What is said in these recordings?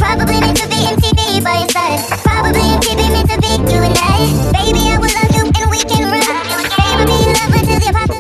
Probably meant to be MTV by your side. Probably MTV meant to be you and I. Baby, I will love you and we can run. Baby, be in love until the apocalypse.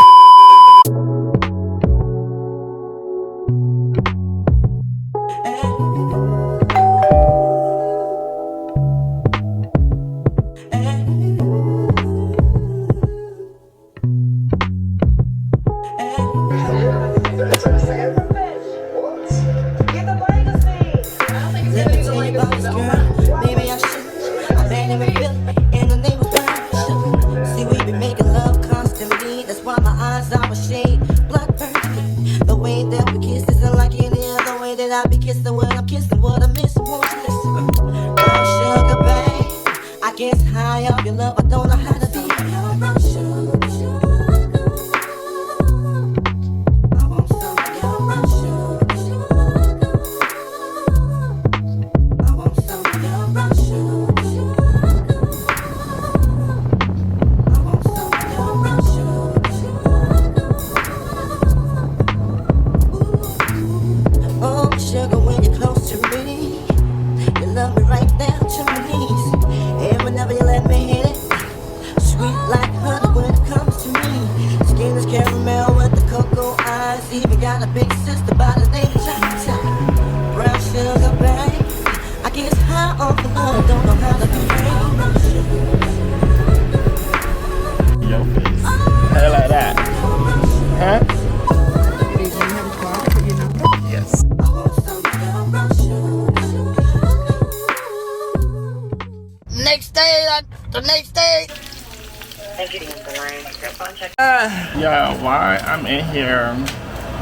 Yeah, why I'm in here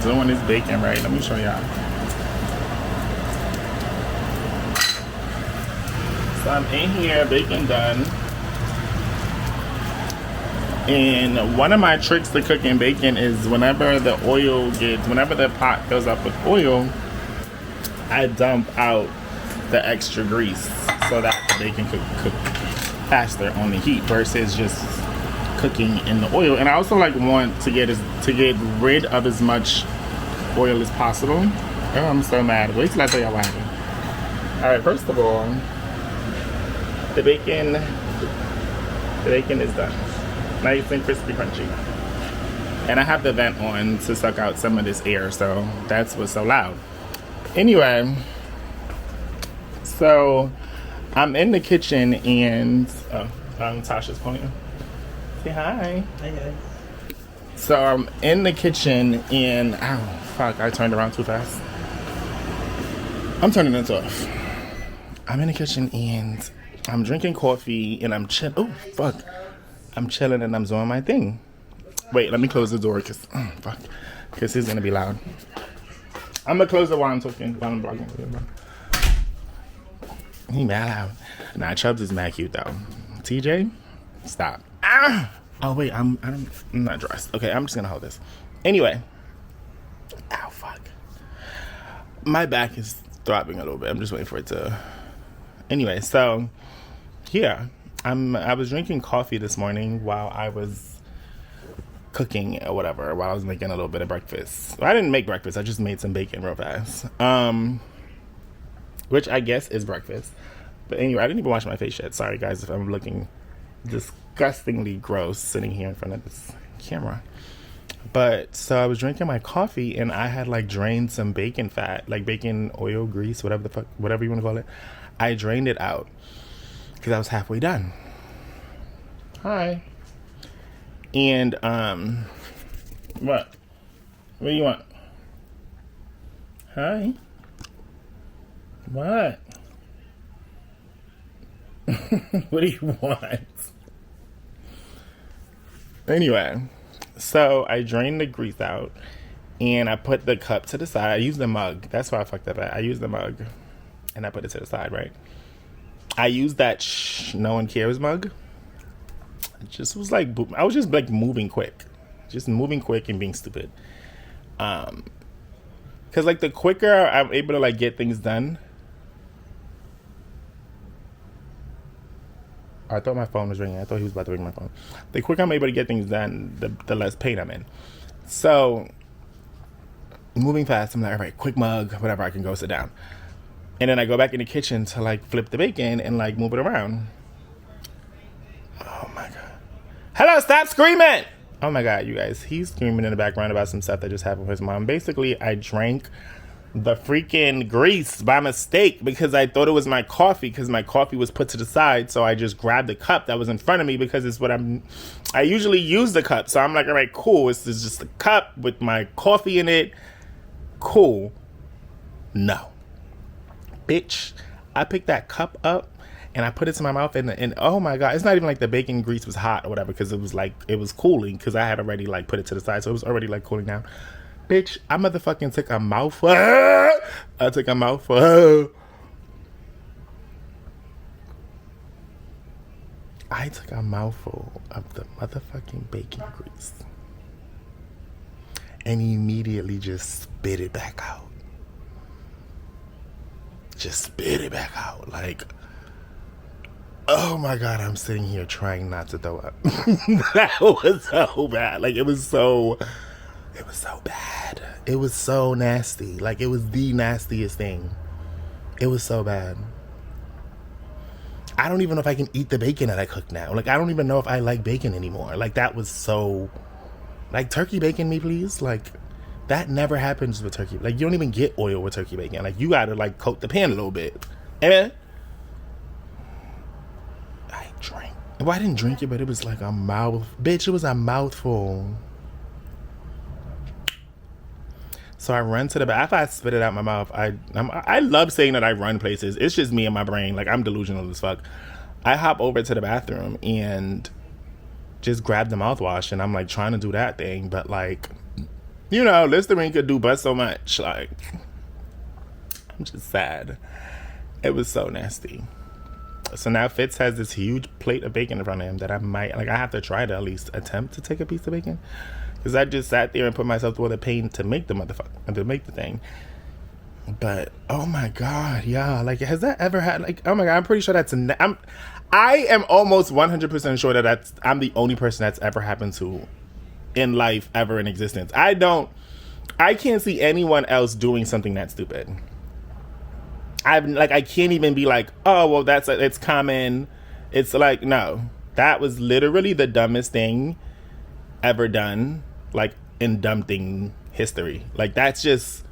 doing this bacon, right? Let me show y'all. So I'm in here, bacon done. And one of my tricks to cooking bacon is whenever the pot fills up with oil, I dump out the extra grease so that the bacon could cook faster on the heat versus just cooking in the oil. And I also want to get rid of as much oil as possible. Oh, I'm so mad. Wait till I tell y'all what happened. Alright, first of all, the bacon is done. Nice and crispy, crunchy. And I have the vent on to suck out some of this air, so that's what's so loud. Anyway, so I'm in the kitchen and Tasha's pointing. Say hi. Hi guys. So I'm in the kitchen and I turned around too fast. I'm turning this off. I'm in the kitchen and I'm drinking coffee and I'm chilling. Oh fuck. I'm chilling and I'm doing my thing. Wait, let me close the door because this is gonna be loud. I'm gonna close it while I'm talking, while I'm vlogging. He mad loud. Nah, Chubbs is mad cute though. TJ, stop. Oh wait, I'm not dressed. Okay, I'm just gonna hold this. Anyway. Ow, fuck. My back is throbbing a little bit. I'm just waiting for it to. Anyway, so yeah, I was drinking coffee this morning while I was cooking or whatever. While I was making a little bit of breakfast. Well, I didn't make breakfast. I just made some bacon real fast. Which I guess is breakfast. But anyway, I didn't even wash my face yet. Sorry guys if I'm looking disgustingly gross sitting here in front of this camera. But so I was drinking my coffee and I had like drained some bacon fat, like bacon oil, grease, whatever you want to call it. I drained it out because I was halfway done. Hi. And what do you want? Hi. What? What do you want? Anyway, so I drained the grease out and I put the cup to the side. I used the mug. That's why I fucked up at. I used the mug and I put it to the side, right? I used that no one cares mug. It just was like, I was just like moving quick. Just moving quick and being stupid. Cause like the quicker I'm able to like get things done. I thought my phone was ringing. I thought he was about to ring my phone. The quicker I'm able to get things done, the less pain I'm in. So moving fast, I'm like, all right, quick mug, whatever, I can go sit down. And then I go back in the kitchen to like flip the bacon and like move it around. Oh my God. Hello, stop screaming! Oh my God, you guys. He's screaming in the background about some stuff that just happened with his mom. Basically, I drank the freaking grease by mistake because I thought it was my coffee because my coffee was put to the side. So I just grabbed the cup that was in front of me because it's what I usually use the cup. So I'm like, all right, cool. This is just a cup with my coffee in it. Cool. No. Bitch, I picked that cup up and I put it to my mouth and oh my God, it's not even like the bacon grease was hot or whatever because it was cooling because I had already like put it to the side. So it was already like cooling down. Bitch, I motherfucking took a mouthful. I took a mouthful. I took a mouthful of the motherfucking bacon grease and immediately just spit it back out. Just spit it back out. Like, oh my God, I'm sitting here trying not to throw up. That was so bad. Like, it was so bad. It was so nasty. Like, it was the nastiest thing. It was so bad. I don't even know if I can eat the bacon that I cook now. Like, I don't even know if I like bacon anymore. Like, that was so... Like, turkey bacon me, please. Like, that never happens with turkey. Like, you don't even get oil with turkey bacon. Like, you gotta, like, coat the pan a little bit. Amen? I drank. Well, I didn't drink it, but it was like a mouth... Bitch, it was a mouthful. So I run to the back. After I spit it out my mouth, I love saying that I run places. It's just me and my brain. Like, I'm delusional as fuck. I hop over to the bathroom and just grab the mouthwash. And I'm, like, trying to do that thing. But, like, you know, Listerine could do but so much. Like, I'm just sad. It was so nasty. So now Fitz has this huge plate of bacon in front of him that I might, like, I have to try to at least attempt to take a piece of bacon. Because I just sat there and put myself through all the pain to make the motherfucker, to make the thing. But, oh my God, yeah. Like, has that ever had, like, oh my God, I'm pretty sure I am almost 100% sure that I'm the only person that's ever happened to in life, ever in existence. I can't see anyone else doing something that stupid. I can't even be like, oh, well, it's common. It's like, no. That was literally the dumbest thing ever done, like, in dumb thing history. Like, that's just,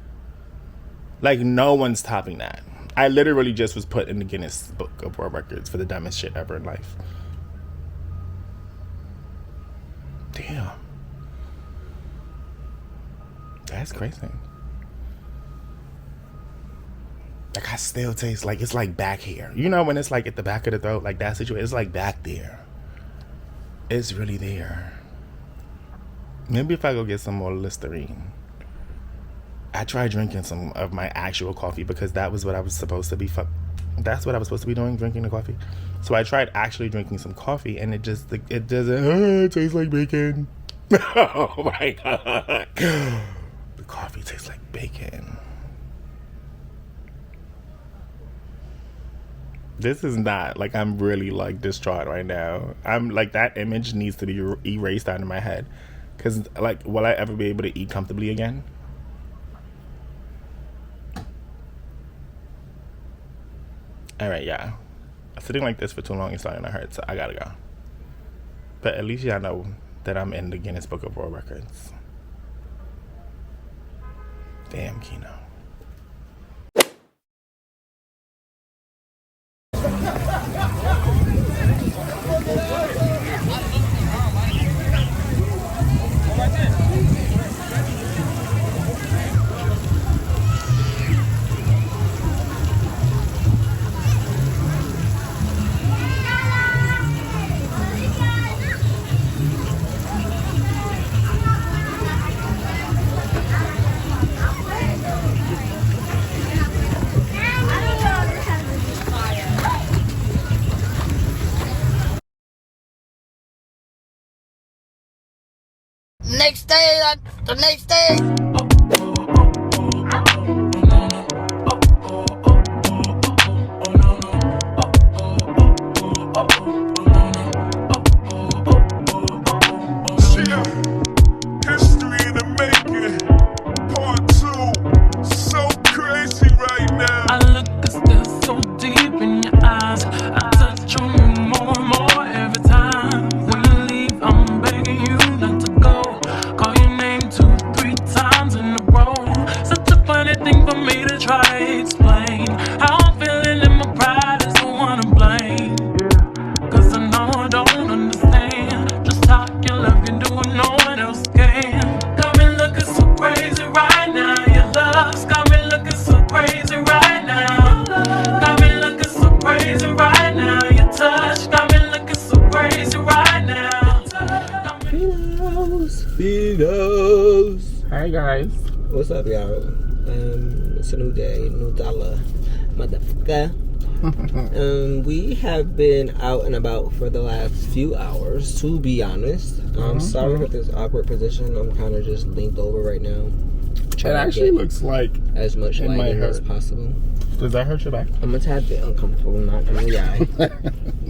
like, no one's topping that. I literally just was put in the Guinness Book of World Records for the dumbest shit ever in life. Damn. That's crazy. Like, I still taste like it's like back here. You know when it's like at the back of the throat, like that situation, it's like back there. It's really there. Maybe if I go get some more Listerine. I tried drinking some of my actual coffee because that was what I was supposed to be. That's what I was supposed to be doing, drinking the coffee. So I tried actually drinking some coffee, and it doesn't. It tastes like bacon. Oh my God! The coffee tastes like bacon. This is not like, I'm really like distraught right now. I'm like, that image needs to be erased out of my head. Because, like, will I ever be able to eat comfortably again? All right, yeah. Sitting like this for too long is starting to hurt, so I gotta go. But at least y'all know that I'm in the Guinness Book of World Records. Damn, Keno. The next day. History in the making. Part 2. So crazy right now. I look for me to try to explain how I'm feeling and my pride is the one to blame. Cause I know I don't understand just how your love can do what no one else can. Got me looking so crazy right now. Your love's got me looking so crazy right now. Got me looking so crazy right now. Your touch got me looking so crazy right now. Fitz'S. Hi guys. What's up, y'all? It's a new day, new dollar, motherfucker. We have been out and about for the last few hours, to be honest. I'm sorry for this awkward position. I'm kind of just leaned over right now. It actually looks like as much lighting as possible. Does that hurt your back? I'm a tad bit uncomfortable, not gonna lie.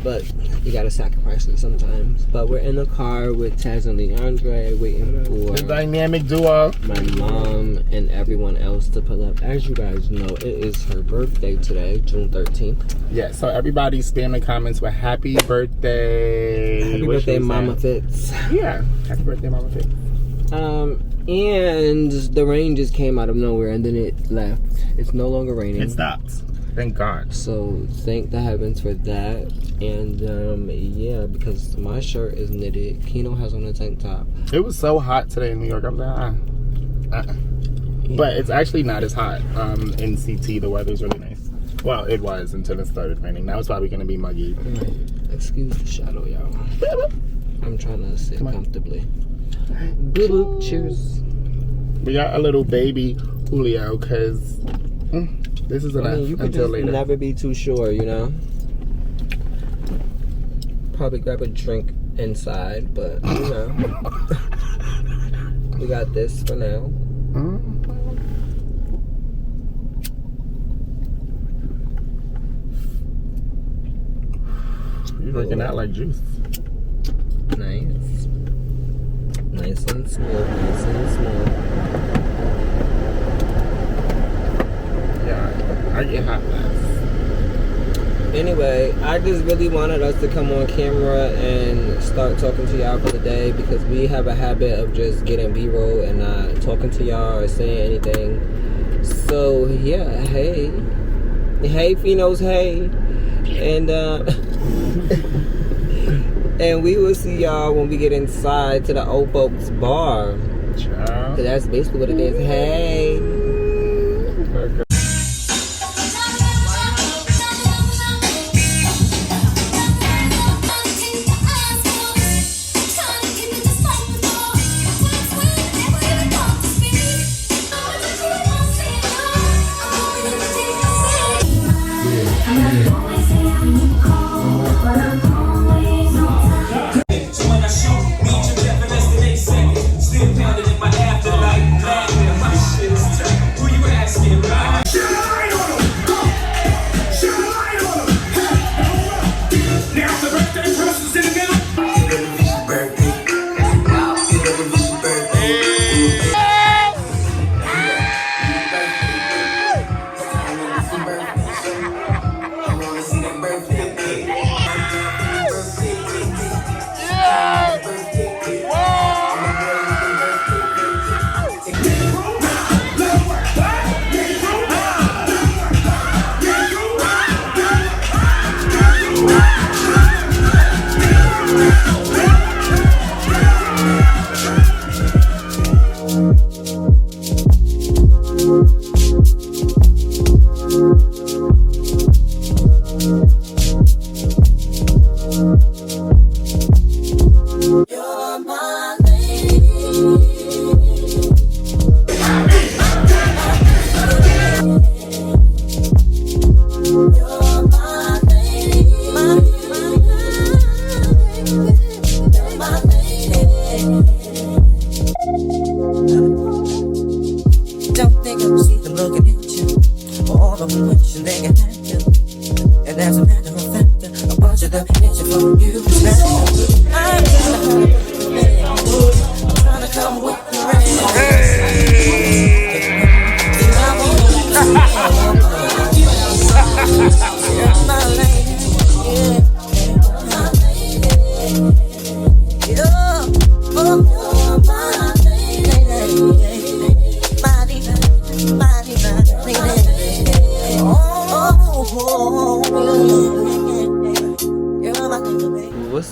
But you gotta sacrifice it sometimes. But we're in the car with Taz and Leandre waiting for the dynamic duo, my mom and everyone else to pull up. As you guys know, it is her birthday today, June 13th. Yeah, so everybody spam the comments with happy birthday. Happy birthday, Mama Fitz. Yeah, happy birthday, Mama Fitz. And the rain just came out of nowhere and then it left. It's no longer raining. It stopped. Thank God. So thank the heavens for that. And yeah, because my shirt is knitted. Keno has on a tank top. It was so hot today in New York. I was like, Yeah. But it's actually not as hot. In CT, the weather's really nice. Well, it was until it started raining. Now it's probably going to be muggy. Excuse the shadow, y'all. I'm trying to sit comfortably. Boop, boop. Cheers. We got a little baby Julio because this is enough you can until just later. Never be too sure, you know. Probably grab a drink inside, but you know, we got this for now. You're drinking that like juice. Nice. Nice and smooth, nice and smooth. Yeah, I get hot fast. Anyway, I just really wanted us to come on camera and start talking to y'all for the day because we have a habit of just getting B-roll and not talking to y'all or saying anything. So yeah, hey Finos, hey, and and we will see y'all when we get inside to the old folks bar. Ciao. That's basically what it is. Hey.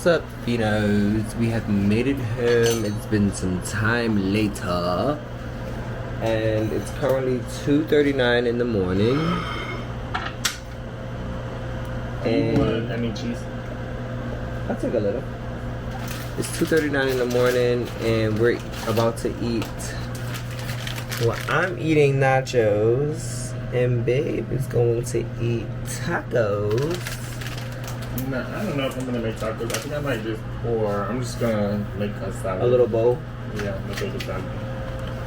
up, Keno'S? We have made it home. It's been some time later. And it's currently 2:39 in the morning. And want any cheese? I'll take a little. It's 2:39 in the morning and we're about to eat. Well, I'm eating nachos and Babe is going to eat tacos. No, I don't know if I'm gonna make tacos. I think I might just I'm just gonna make a salad. A little bowl? Yeah, make a salad.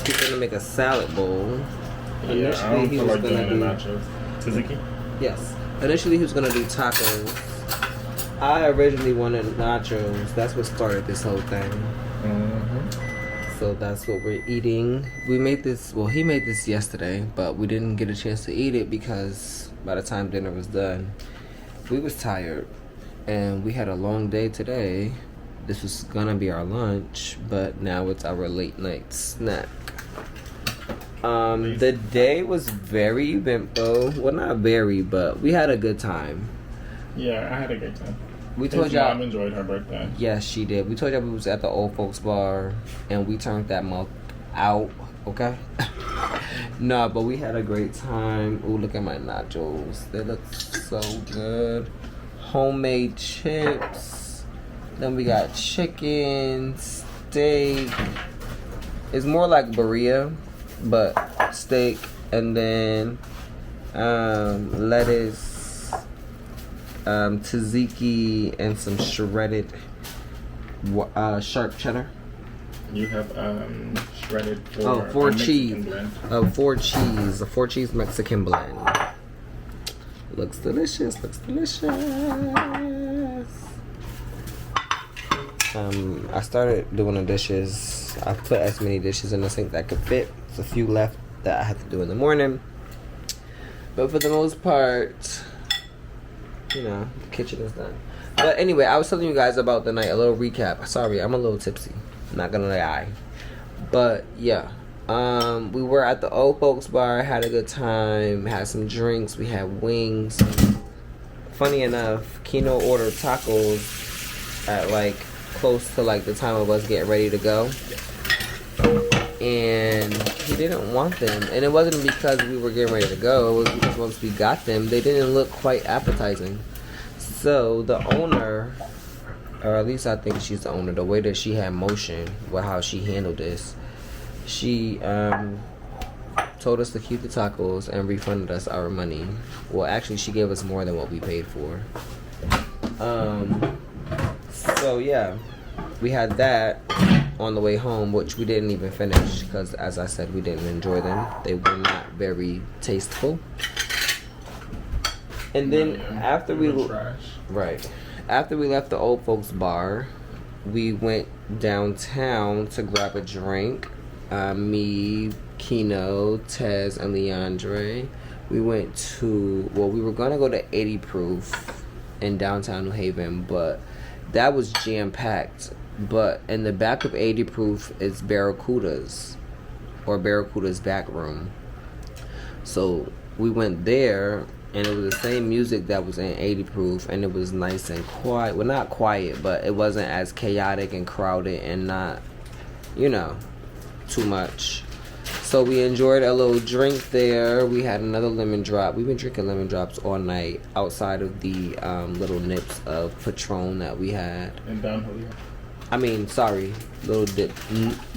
He's gonna make a salad bowl. Yeah, Initially, I don't he feel was like gonna doing the do nachos. Tzatziki? Yes. Initially, he was gonna do tacos. I originally wanted nachos. That's what started this whole thing. Mm-hmm. So that's what we're eating. We made this. Well, he made this yesterday, but we didn't get a chance to eat it because by the time dinner was done, we was tired, and we had a long day today. This was gonna be our lunch, but now it's our late night snack. The day was very eventful. Well, not very, but we had a good time. Yeah, I had a good time. We told His y'all. mom enjoyed her birthday. Yes, she did. We told y'all we was at the old folks bar, and we turned that mouth out. Okay. No, but we had a great time. Ooh, look at my nachos. They look so good. Homemade chips. Then we got chicken, steak. It's more like birria, but steak, and then lettuce, tzatziki, and some shredded sharp cheddar. You have shredded four cheese. blend. A 4-cheese Mexican blend. Looks delicious. Looks delicious. I started doing the dishes. I put as many dishes in the sink that could fit. There's a few left that I have to do in the morning. But for the most part, you know, the kitchen is done. But anyway, I was telling you guys about the night. A little recap. Sorry, I'm a little tipsy. Not gonna lie. But yeah. We were at the old folks bar, had a good time, had some drinks, we had wings. Funny enough, Keno ordered tacos at like close to like the time of us getting ready to go, and he didn't want them. And it wasn't because we were getting ready to go, it was because once we got them, they didn't look quite appetizing. So the owner, or at least I think she's the owner, the way that she had motion with how she handled this, she told us to keep the tacos and refunded us our money. Well, actually, she gave us more than what we paid for. So yeah, we had that on the way home, which we didn't even finish because, as I said, we didn't enjoy them. They were not very tasteful. And then after we after we left the old folks bar, we went downtown to grab a drink. Me, Keno, Tez, and Leandre. We went to, we were gonna go to 80 Proof in downtown New Haven, but that was jam-packed. But in the back of 80 Proof is Barracuda's, or Barracuda's back room. So we went there, and it was the same music that was in 80 Proof, and it was nice and quiet. Well, not quiet, but it wasn't as chaotic and crowded and not, you know, too much. So we enjoyed a little drink there. We had another lemon drop. We've been drinking lemon drops all night outside of the little nips of Patron that we had. And Don Julio. I mean, sorry, the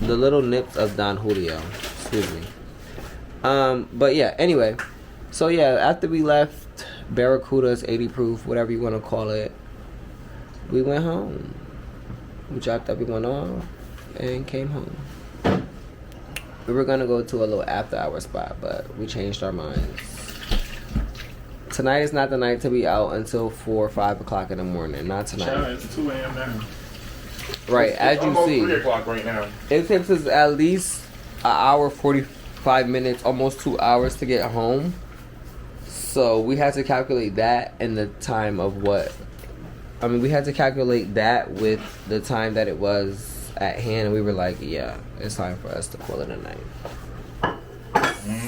little nips of Don Julio. Excuse me. But yeah, anyway. So yeah, after we left Barracuda's 80 Proof, whatever you want to call it, we went home. We dropped everyone off and came home. We were gonna go to a little after hour spot, but we changed our minds. Tonight is not the night to be out until 4 or 5 o'clock in the morning. Not tonight. Child, it's 2 a.m. now. Right, It's as you almost see. 3 o'clock right now. It takes us at least an hour, 45 minutes, almost 2 hours to get home. So we had to calculate that and the time of we had to calculate that with the time that it was at hand, and we were like, yeah, it's time for us to call it a night.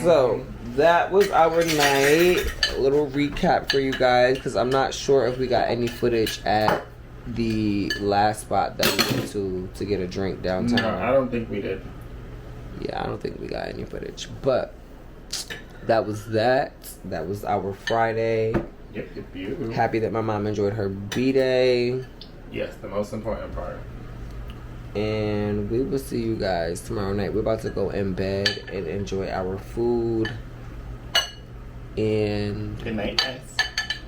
So that was our night. A little recap for you guys, because I'm not sure if we got any footage at the last spot that we went to get a drink downtown. No, I don't think we did. Yeah, I don't think we got any footage. But that was that. That was our Friday. Yep. Happy that my mom enjoyed her B-Day. Yes, the most important part. And we will see you guys tomorrow night. We're about to go in bed and enjoy our food. And Good night, guys.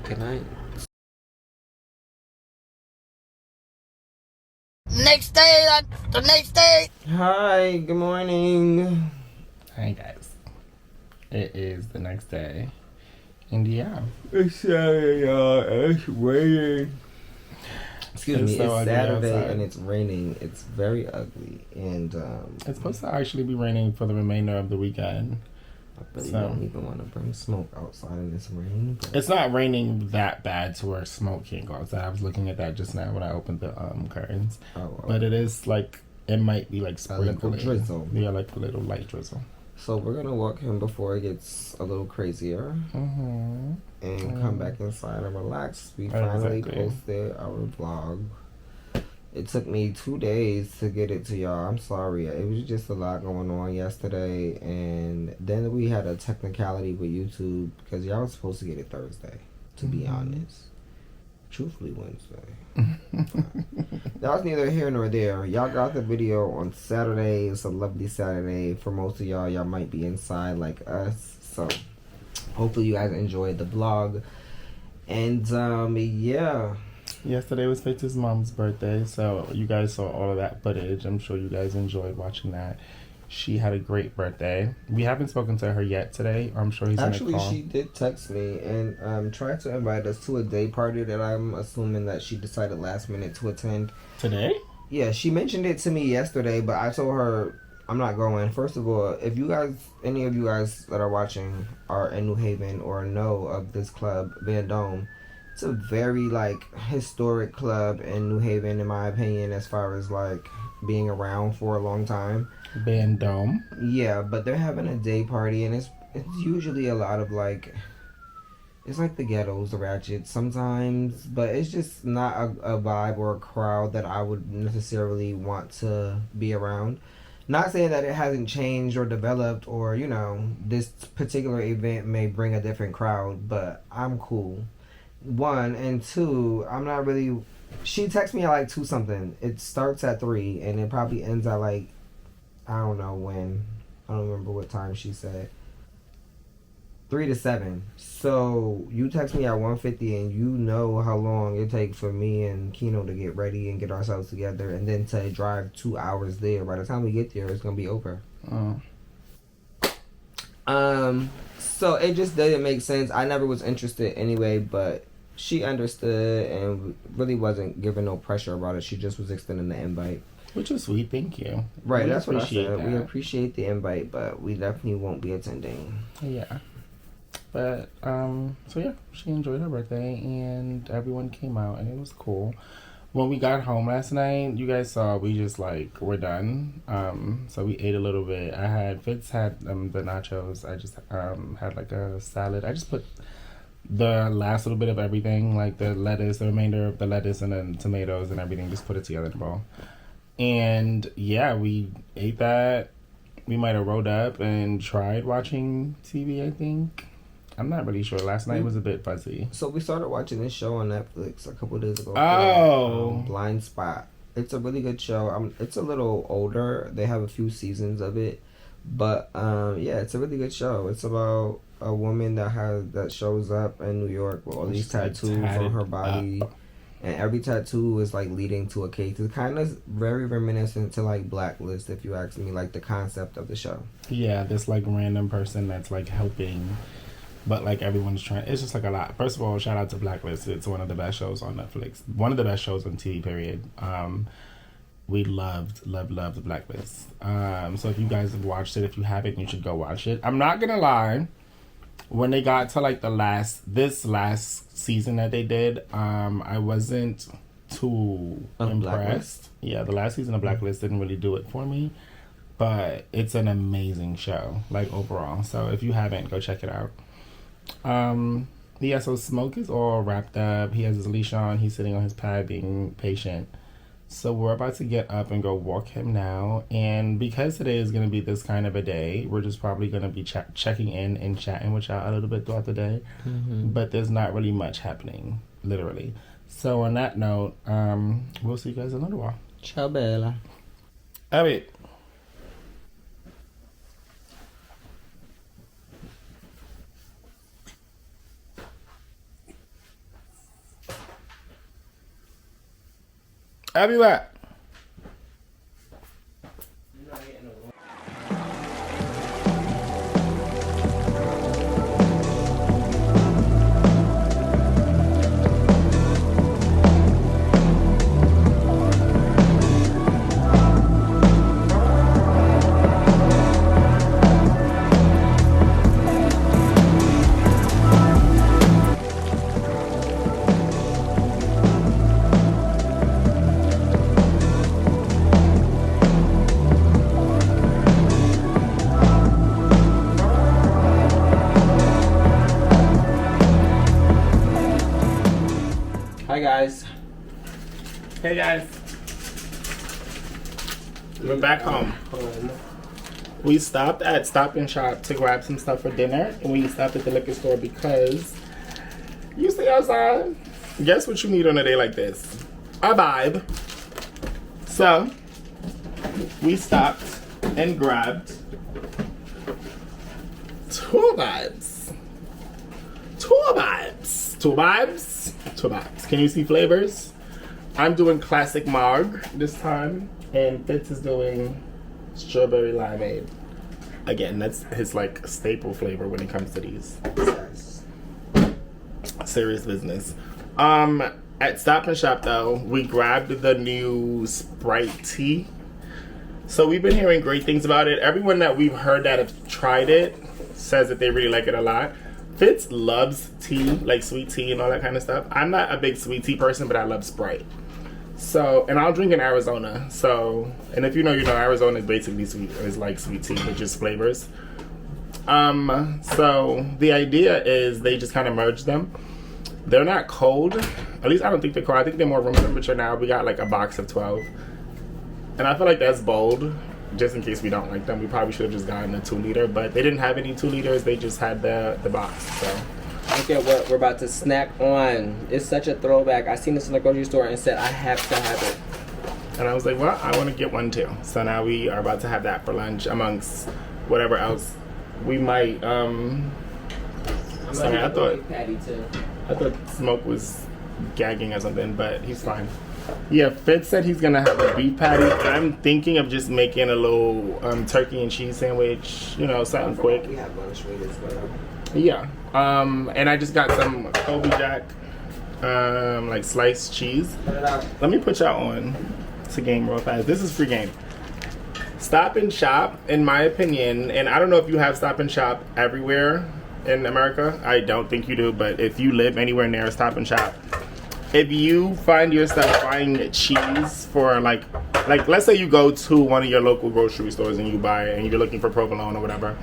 good night. Next day, the next day. Hi, good morning. Hi, guys. It is the next day. And yeah. It's Saturday, y'all. It's raining. Excuse me, so it's ugly Saturday outside. and it's raining. It's very ugly. And It's supposed to actually be raining for the remainder of the weekend. I really So- don't even want to bring smoke outside in this rain. But It's not raining that bad to where smoke can't go outside. I was looking at that just now when I opened the curtains. But it is like, it might be like a little sprinkling. drizzle. Yeah, like a little light drizzle. So we're gonna walk him before it gets a little crazier Mm-hmm. and come back inside and relax. We finally Exactly. posted our vlog. It took me 2 days to get it to y'all. I'm sorry. It was just a lot going on yesterday, and then we had a technicality with YouTube because y'all was supposed to get it Thursday. To be honest, truthfully Wednesday. That was neither here nor there. Y'all got the video on Saturday. It's a lovely Saturday for most of y'all. Y'all might be inside like us, so hopefully you guys enjoyed the vlog. And yeah. Yesterday was Fitz'S mom's birthday, so you guys saw all of that footage. I'm sure you guys enjoyed watching that. She had a great birthday. We haven't spoken to her yet today. I'm sure he's Actually, gonna call. she did text me and tried to invite us to a day party that I'm assuming that she decided last minute to attend. Today? Yeah, she mentioned it to me yesterday, but I told her I'm not going. First of all, if you guys, any of you guys that are watching are in New Haven or know of this club, Van Dome, it's a very like historic club in New Haven, in my opinion, as far as like being around for a long time. Band Dome. Yeah, but they're having a day party, and it's usually a lot of like, it's like the ghettos, the ratchets sometimes, but it's just not a vibe or a crowd that I would necessarily want to be around. Not saying that it hasn't changed or developed, or you know, this particular event may bring a different crowd, but I'm cool. One and two, I'm not really. She texted me at like 2 something. It starts at 3 and it probably ends at like, I don't know when. I don't remember what time she said. 3 to 7. So you text me at 1:50 and you know how long it takes for me and Keno to get ready and get ourselves together, and then to drive 2 hours there. By the time we get there, it's gonna be over. So it just didn't make sense. I never was interested anyway, but she understood and really wasn't giving no pressure about it. She just was extending the invite. Which is sweet, thank you. Right, We that's what I appreciate said. We that. appreciate the invite, but we definitely won't be attending. Yeah. But, so yeah, she enjoyed her birthday and everyone came out and it was cool. When we got home last night, you guys saw we just like, we're done. So we ate a little bit. Fitz had the nachos. I just had like a salad. I just put the last little bit of everything, like the lettuce, the remainder of the lettuce and then tomatoes and everything, just put it together in a bowl. And yeah, we ate that. We might have rolled up and tried watching TV, I think. I'm not really sure. Last night was a bit fuzzy. So we started watching this show on Netflix a couple days ago. Oh. Blind Spot. It's a really good show. It's a little older. They have a few seasons of it, but yeah, it's a really good show. It's about a woman that shows up in New York with all these She's, like, tattoos on her body, up. and every tattoo is like leading to a case. It's kind of very reminiscent to like Blacklist, if you ask me, like the concept of the show. Yeah, this like random person that's like helping, but like everyone's trying. It's just like a lot. First of all, shout out to Blacklist. It's one of the best shows on Netflix. One of the best shows on TV. Period. We loved Blacklist. So if you guys have watched it, if you haven't, you should go watch it. I'm not gonna lie. When they got to like this last season that they did, I wasn't too impressed. Blacklist? Yeah, the last season of Blacklist didn't really do it for me. But it's an amazing show, like overall. So if you haven't, go check it out. Yeah, so Smoke is all wrapped up. He has his leash on. He's sitting on his pad being patient. So we're about to get up and go walk him now. And because today is going to be this kind of a day, we're just probably going to be checking in and chatting with y'all a little bit throughout the day. But there's not really much happening, literally. So on that note, we'll see you guys in a little while. Ciao, Bella. All right. I'll be back. Hi, guys. Hey guys. We're back home. We stopped at Stop and Shop to grab some stuff for dinner, and we stopped at the liquor store because you stay outside. Guess what you need on a day like this? A vibe. So we stopped and grabbed two vibes. Can you see flavors? I'm doing classic Marg this time, and Fitz is doing strawberry limeade. Again, that's his like staple flavor when it comes to these. Serious business. At Stop and Shop though, we grabbed the new Sprite tea. So we've been hearing great things about it. Everyone that we've heard that have tried it says that they really like it a lot. Fitz loves tea, like sweet tea and all that kind of stuff. I'm not a big sweet tea person, but I love Sprite. So, and I'll drink in Arizona. So, and if you know, Arizona is basically sweet, is like sweet tea, but just flavors. So the idea is they just kind of merge them. They're not cold. At least I don't think they're cold. I think they're more room temperature now. We got like a box of 12. And I feel like that's bold. Just in case we don't like them, we probably should have just gotten a 2-liter, but they didn't have any 2-liters. They just had the box. So Look at what we're about to snack on. It's such a throwback. I seen this in the grocery store and said I have to have it. And I was like, well, I want to get one too. So now we are about to have that for lunch amongst whatever else we might. Sorry, I thought Smoke was gagging or something, but he's fine. Yeah, Fitz said he's gonna have a beef patty. I'm thinking of just making a little turkey and cheese sandwich, something quick. We have lunch with as well. Yeah. And I just got some Kobe Jack, like sliced cheese. Let me put y'all on to game real fast. This is free game. Stop and Shop, in my opinion, and I don't know if you have Stop and Shop everywhere in America. I don't think you do, but if you live anywhere near a Stop and Shop, if you find yourself buying cheese for like let's say you go to one of your local grocery stores and you buy it and you're looking for provolone or whatever,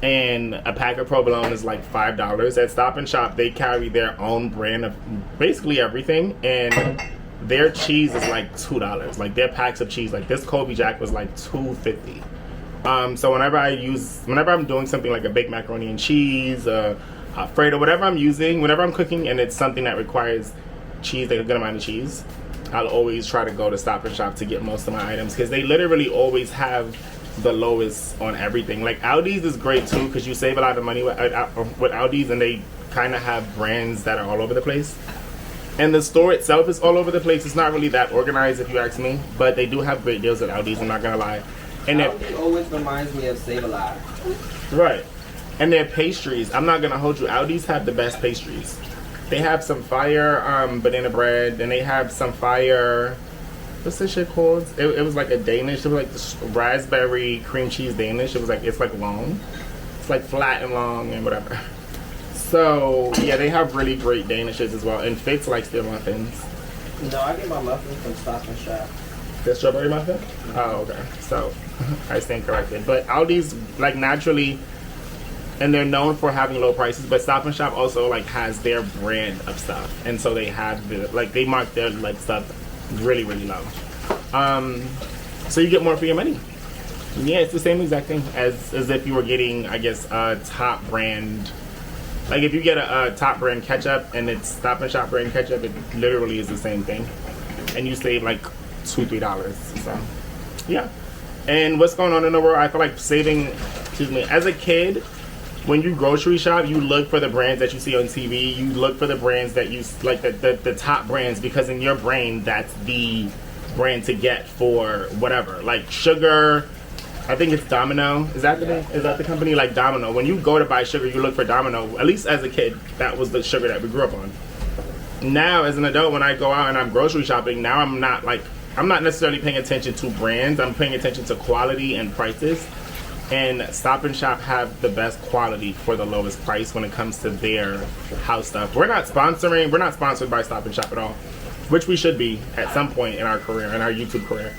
and a pack of provolone is like $5. At Stop and Shop, they carry their own brand of basically everything, and their cheese is like $2. Like their packs of cheese, like this Kobe Jack was like $2.50. So whenever I'm doing something like a baked macaroni and cheese, Alfredo, whatever I'm using, whenever I'm cooking and it's something that requires cheese, like a good amount of cheese, I'll always try to go to Stop and Shop to get most of my items, because they literally always have the lowest on everything. Like Aldi's is great too, because you save a lot of money with Aldi's, and they kind of have brands that are all over the place. And the store itself is all over the place. It's not really that organized, if you ask me, but they do have great deals at Aldi's, I'm not gonna lie. And Aldi always reminds me of Save-A-Lot. Right. And their pastries, I'm not gonna hold you, Aldi's have the best pastries. They have some fire banana bread, and they have some fire, what's this shit called? It was like a Danish, it was like this raspberry cream cheese Danish. It's like long. It's like flat and long and whatever. So, yeah, they have really great Danishes as well. And Fitz likes their muffins. No, I get my muffins from Stop and Shop. The strawberry muffin? Oh, okay. So, I stand corrected. But Aldi's, like, naturally, and they're known for having low prices. But Stop and Shop also like has their brand of stuff, and so they have they mark their like stuff really low. So you get more for your money. Yeah, it's the same exact thing as if you were getting, I guess, a top brand. Like if you get a top brand ketchup and it's Stop and Shop brand ketchup, it literally is the same thing, and you save like $2-3. So yeah. And what's going on in the world? I feel like saving. Excuse me. As a kid, when you grocery shop, you look for the brands that you see on TV. You look for the brands that you like, the top brands, because in your brain that's the brand to get for whatever. Like sugar, I think it's Domino. Is that the company? Like Domino. When you go to buy sugar, you look for Domino. At least as a kid, that was the sugar that we grew up on. Now, as an adult, when I go out and I'm grocery shopping, now I'm not necessarily paying attention to brands. I'm paying attention to quality and prices. And Stop and Shop have the best quality for the lowest price when it comes to their house stuff. We're not sponsored by Stop and Shop at all, which we should be at some point in our career, in our YouTube career.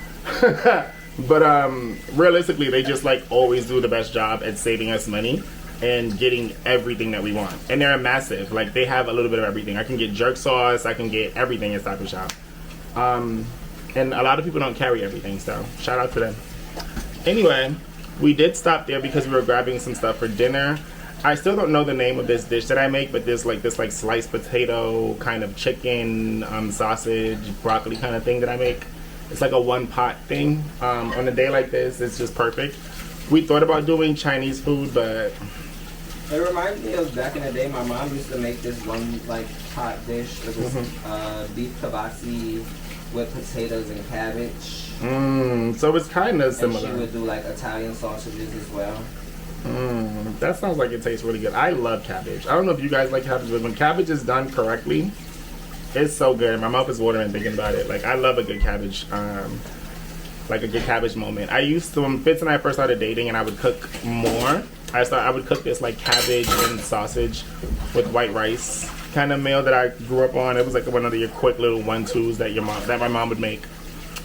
But realistically, they just like always do the best job at saving us money and getting everything that we want. And they're massive. Like they have a little bit of everything. I can get jerk sauce. I can get everything at Stop and Shop. And a lot of people don't carry everything, so shout out to them. Anyway, we did stop there because we were grabbing some stuff for dinner. I still don't know the name of this dish that I make, but there's like this like sliced potato kind of chicken, sausage, broccoli kind of thing that I make. It's like a one pot thing. On a day like this, it's just perfect. We thought about doing Chinese food, but it reminds me of back in the day. My mom used to make this one like pot dish. It was beef kibasi with potatoes and cabbage. So it's kind of similar. And she would do like Italian sausages as well. That sounds like it tastes really good. I love cabbage. I don't know if you guys like cabbage, but when cabbage is done correctly, it's so good. My mouth is watering thinking about it. Like I love a good cabbage, like a good cabbage moment. I used to, when Fitz and I first started dating and I would cook more, I would cook this like cabbage and sausage with white rice kind of meal that I grew up on. It was like one of your quick little 1-2s that my mom would make,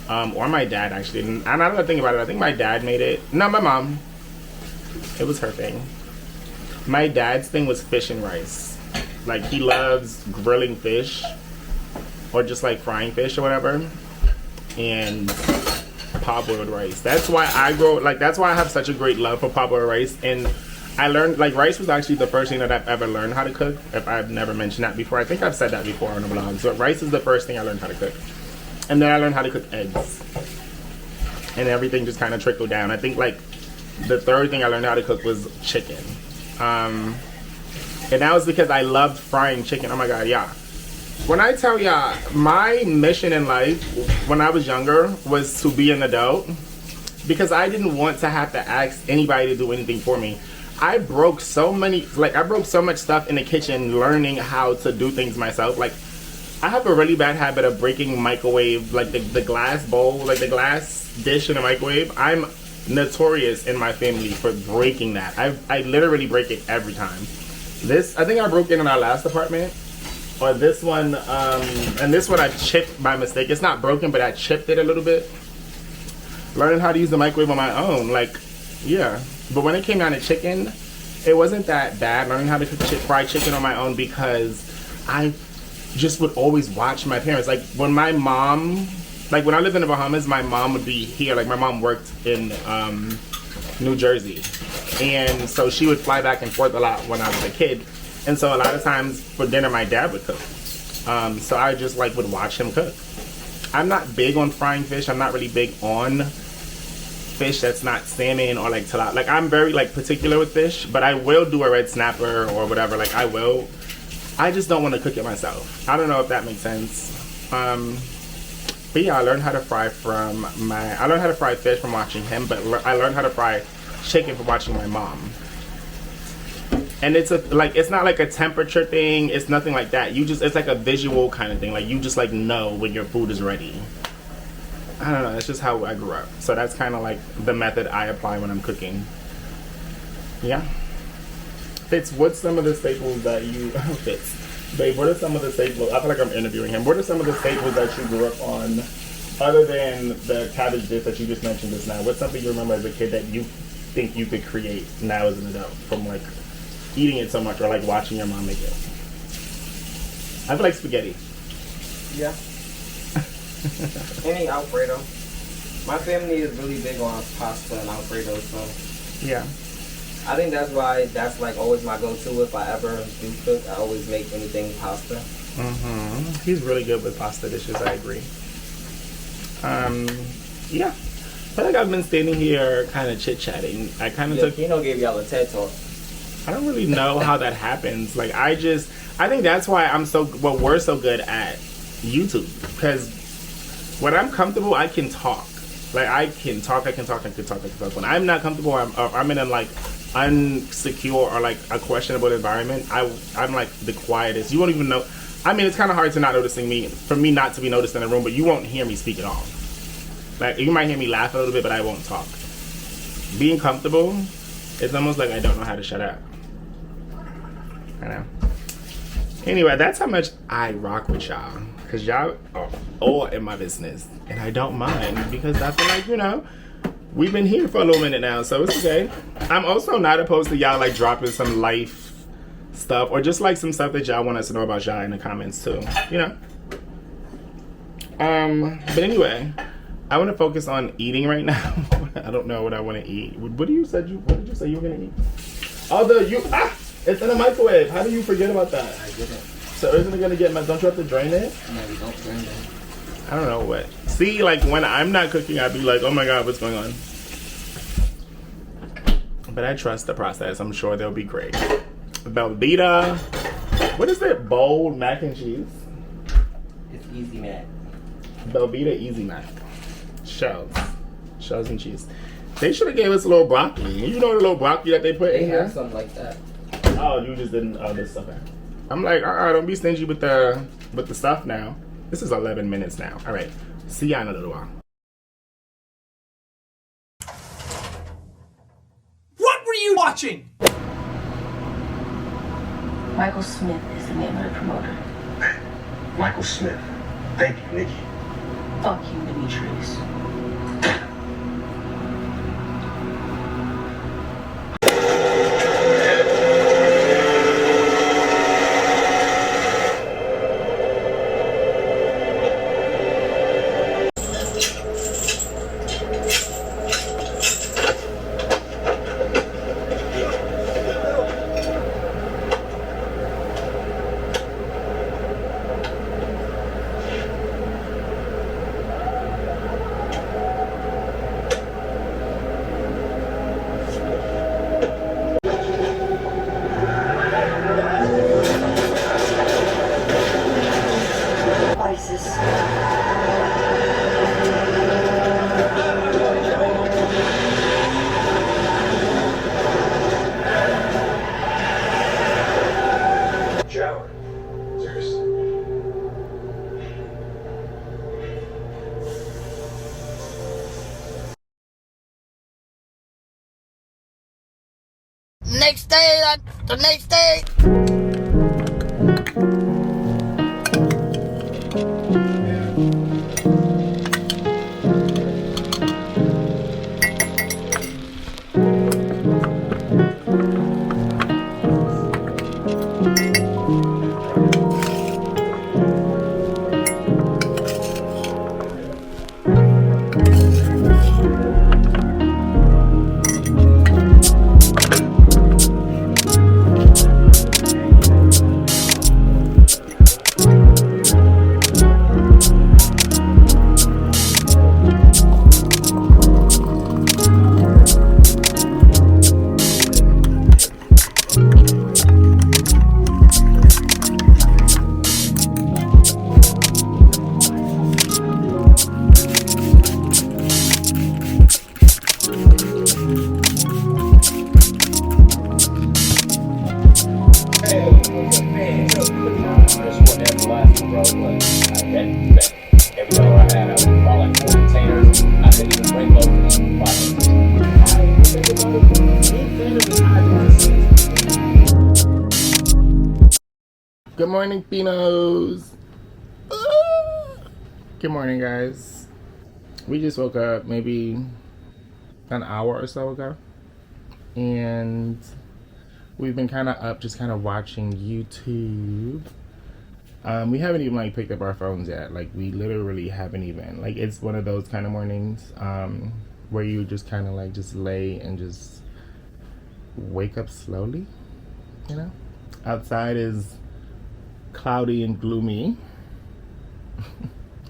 or my dad actually. And I don't know, think about it. I think my dad made it. No, my mom. It was her thing. My dad's thing was fish and rice. Like he loves grilling fish, or just like frying fish or whatever, and parboiled rice. That's why that's why I have such a great love for parboiled rice. And I learned, like, rice was actually the first thing that I've ever learned how to cook. If I've never mentioned that before. I think I've said that before on the vlogs. But rice is the first thing I learned how to cook. And then I learned how to cook eggs. And everything just kind of trickled down. I think, like, the third thing I learned how to cook was chicken. And that was because I loved frying chicken. Oh my God, yeah. When I tell y'all, my mission in life when I was younger was to be an adult, because I didn't want to have to ask anybody to do anything for me. I broke so much stuff in the kitchen learning how to do things myself. Like, I have a really bad habit of breaking microwave, like the glass bowl, like the glass dish in the microwave. I'm notorious in my family for breaking that. I literally break it every time. This, I think I broke it in our last apartment. Or this one, and this one I chipped by mistake. It's not broken, but I chipped it a little bit. Learning how to use the microwave on my own, like, yeah. But when it came down to chicken, it wasn't that bad learning how to fry chicken on my own, because I just would always watch my parents. Like when my mom, like when I lived in the Bahamas, my mom would be here. Like my mom worked in New Jersey, and so she would fly back and forth a lot when I was a kid. And so a lot of times for dinner, my dad would cook. So I just like would watch him cook. I'm not big on frying fish. I'm not really big on fish that's not salmon or like tilapia. Like I'm very like particular with fish, but I will do a red snapper or whatever. Like I will. I just don't want to cook it myself. I don't know if that makes sense. But yeah, I learned how to fry fish from watching him, but I learned how to fry chicken from watching my mom. And it's not like a temperature thing. It's nothing like that. It's like a visual kind of thing. Like you just like know when your food is ready. I don't know. That's just how I grew up. So that's kind of like the method I apply when I'm cooking. Yeah. Fitz, what's some of the staples that you... Fitz. Babe, what are some of the staples... I feel like I'm interviewing him. What are some of the staples that you grew up on, other than the cabbage dish that you just mentioned just now? What's something you remember as a kid that you think you could create now as an adult from like eating it so much or like watching your mom make it? I feel like spaghetti. Yeah. Any Alfredo. My family is really big on pasta and Alfredo, so Yeah. I think that's why that's like always my go-to if I ever do cook. I always make anything pasta. He's really good with pasta dishes. I agree. Yeah. I feel like I've been standing here kind of chit-chatting. I kind of took... Keno gave y'all a TED Talk. I don't really know how that happens. Like, I think that's why we're so good at YouTube. Because when I'm comfortable, I can talk. Like, I can talk. When I'm not comfortable, I'm in a, like, unsecure or, like, a questionable environment, I'm, like, the quietest. You won't even know. I mean, it's kind of hard to not noticing me, for me not to be noticed in the room, but you won't hear me speak at all. Like, you might hear me laugh a little bit, but I won't talk. Being comfortable, it's almost like I don't know how to shut up. I know. Anyway, that's how much I rock with y'all. Because y'all are all in my business. And I don't mind, because I feel like, you know, we've been here for a little minute now, so it's okay. I'm also not opposed to y'all, like, dropping some life stuff, or just, like, some stuff that y'all want us to know about y'all in the comments, too. You know? But anyway, I want to focus on eating right now. I don't know what I want to eat. What did you say you were going to eat? It's in the microwave. How do you forget about that? I didn't. So isn't it going to get don't you have to drain it? No, we don't drain it. I don't know what. See, like, when I'm not cooking, I'd be like, oh my God, what's going on? But I trust the process. I'm sure they'll be great. Velveeta. What is that? Bold mac and cheese? It's Easy Mac. Velveeta Easy Mac. Shells and cheese. They should have gave us a little broccoli. You know the little broccoli that they put in They here? have something like that. Oh, you just didn't. Oh, this stuff. I'm like, don't be stingy with the stuff now. This is 11 minutes now. All right, see ya in a little while. What were you watching? Michael Smith is the name of the promoter. Michael Smith. Thank you, Nikki. Fuck you, Demetrius. The next day. Good morning, Keno'S. Good morning, guys. We just woke up maybe an hour or so ago, and We've been kind of up, just kind of watching YouTube. We haven't even like picked up our phones yet. Like we literally haven't even. Like it's one of those kind of mornings where you just kind of like just lay and just wake up slowly. You know, outside is cloudy and gloomy.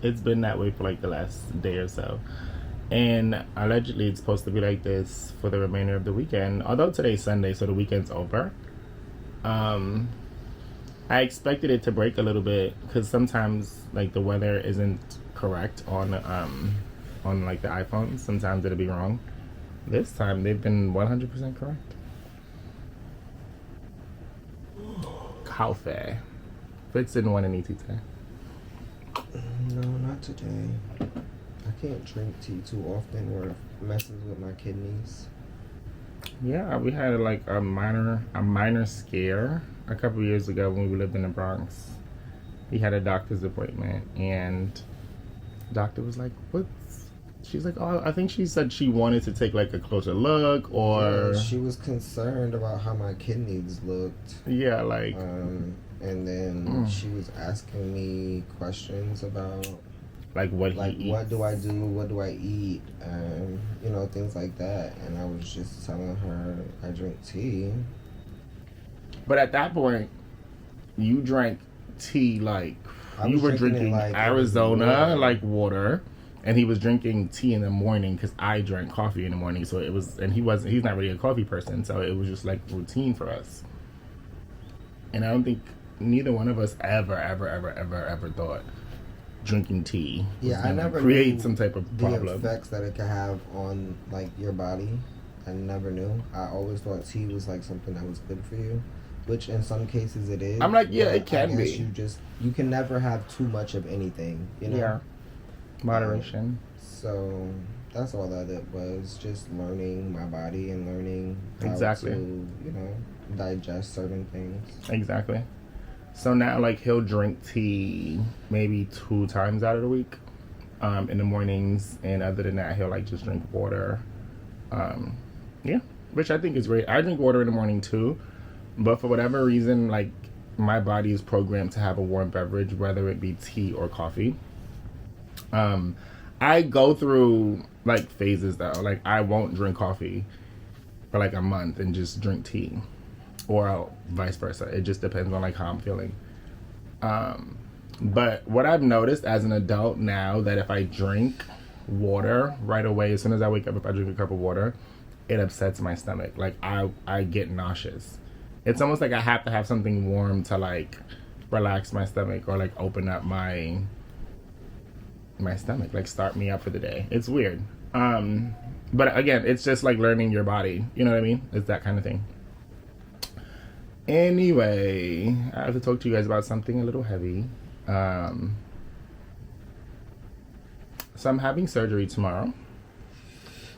It's been that way for like the last day or so. And allegedly it's supposed to be like this for the remainder of the weekend. Although today's Sunday, so the weekend's over. I expected it to break a little bit because sometimes like the weather isn't correct on like the iPhones. Sometimes it'll be wrong. This time they've been 100% correct. Coffee. Fitz didn't want any tea today. No, not today. I can't drink tea too often or it messes with my kidneys. Yeah, we had like a minor scare a couple years ago when we lived in the Bronx. He had a doctor's appointment and the doctor was like, she's like, oh, I think she said she wanted to take like a closer look or... Yeah, she was concerned about how my kidneys looked. Yeah, like... and then she was asking me questions about... Like what he eats. What do I do? What do I eat? You know, things like that. And I was just telling her I drink tea. But at that point, you drank tea like... You were drinking like Arizona, like water. And he was drinking tea in the morning because I drank coffee in the morning. So it was... And he's not really a coffee person. So it was just like routine for us. And I don't think neither one of us ever thought drinking tea I never create knew some type of problem. The effects that it could have on like your body. I never knew. I always thought tea was like something that was good for you, which in some cases it is. I'm like, yeah, it can be. You can never have too much of anything, you know. Yeah, moderation. So that's all that it was. Just learning my body and learning how Exactly. to, you know, digest certain things. Exactly. So now, like, he'll drink tea maybe 2 times out of the week, in the mornings, and other than that, he'll like just drink water. Yeah, which I think is great. I drink water in the morning too, but for whatever reason, like my body is programmed to have a warm beverage, whether it be tea or coffee. I go through like phases though. Like I won't drink coffee for like a month and just drink tea. Or vice versa. It just depends on like how I'm feeling. But what I've noticed as an adult now, that if I drink water right away, as soon as I wake up, if I drink a cup of water, it upsets my stomach. Like I get nauseous. It's almost like I have to have something warm to like relax my stomach or like open up my stomach, like start me up for the day. It's weird. But again, it's just like learning your body. You know what I mean? It's that kind of thing. Anyway, I have to talk to you guys about something a little heavy. So I'm having surgery tomorrow.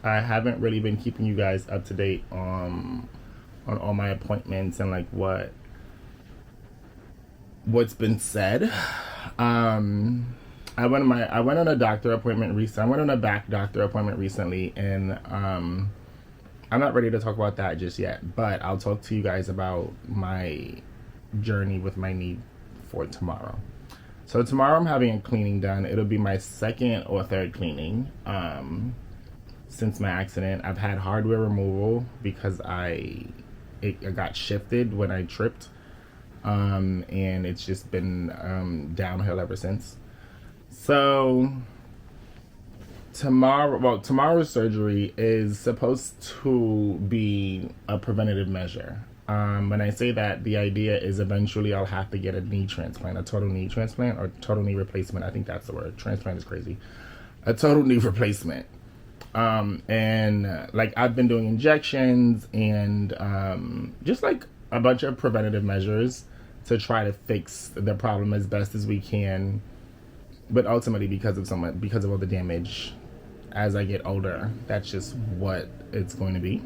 I haven't really been keeping you guys up to date on all my appointments and like what's been said. I went on a doctor appointment recently. I went on a back doctor appointment recently, and I'm not ready to talk about that just yet, but I'll talk to you guys about my journey with my knee for tomorrow. So tomorrow I'm having a cleaning done. It'll be my 2nd or 3rd cleaning since my accident. I've had hardware removal because it got shifted when I tripped, and it's just been downhill ever since. So tomorrow's surgery is supposed to be a preventative measure. When I say that, the idea is eventually I'll have to get a knee transplant, a total knee transplant or total knee replacement. I think that's the word. Transplant is crazy. A total knee replacement. And like I've been doing injections and just like a bunch of preventative measures to try to fix the problem as best as we can. But ultimately, because of all the damage as I get older, that's just what it's going to be.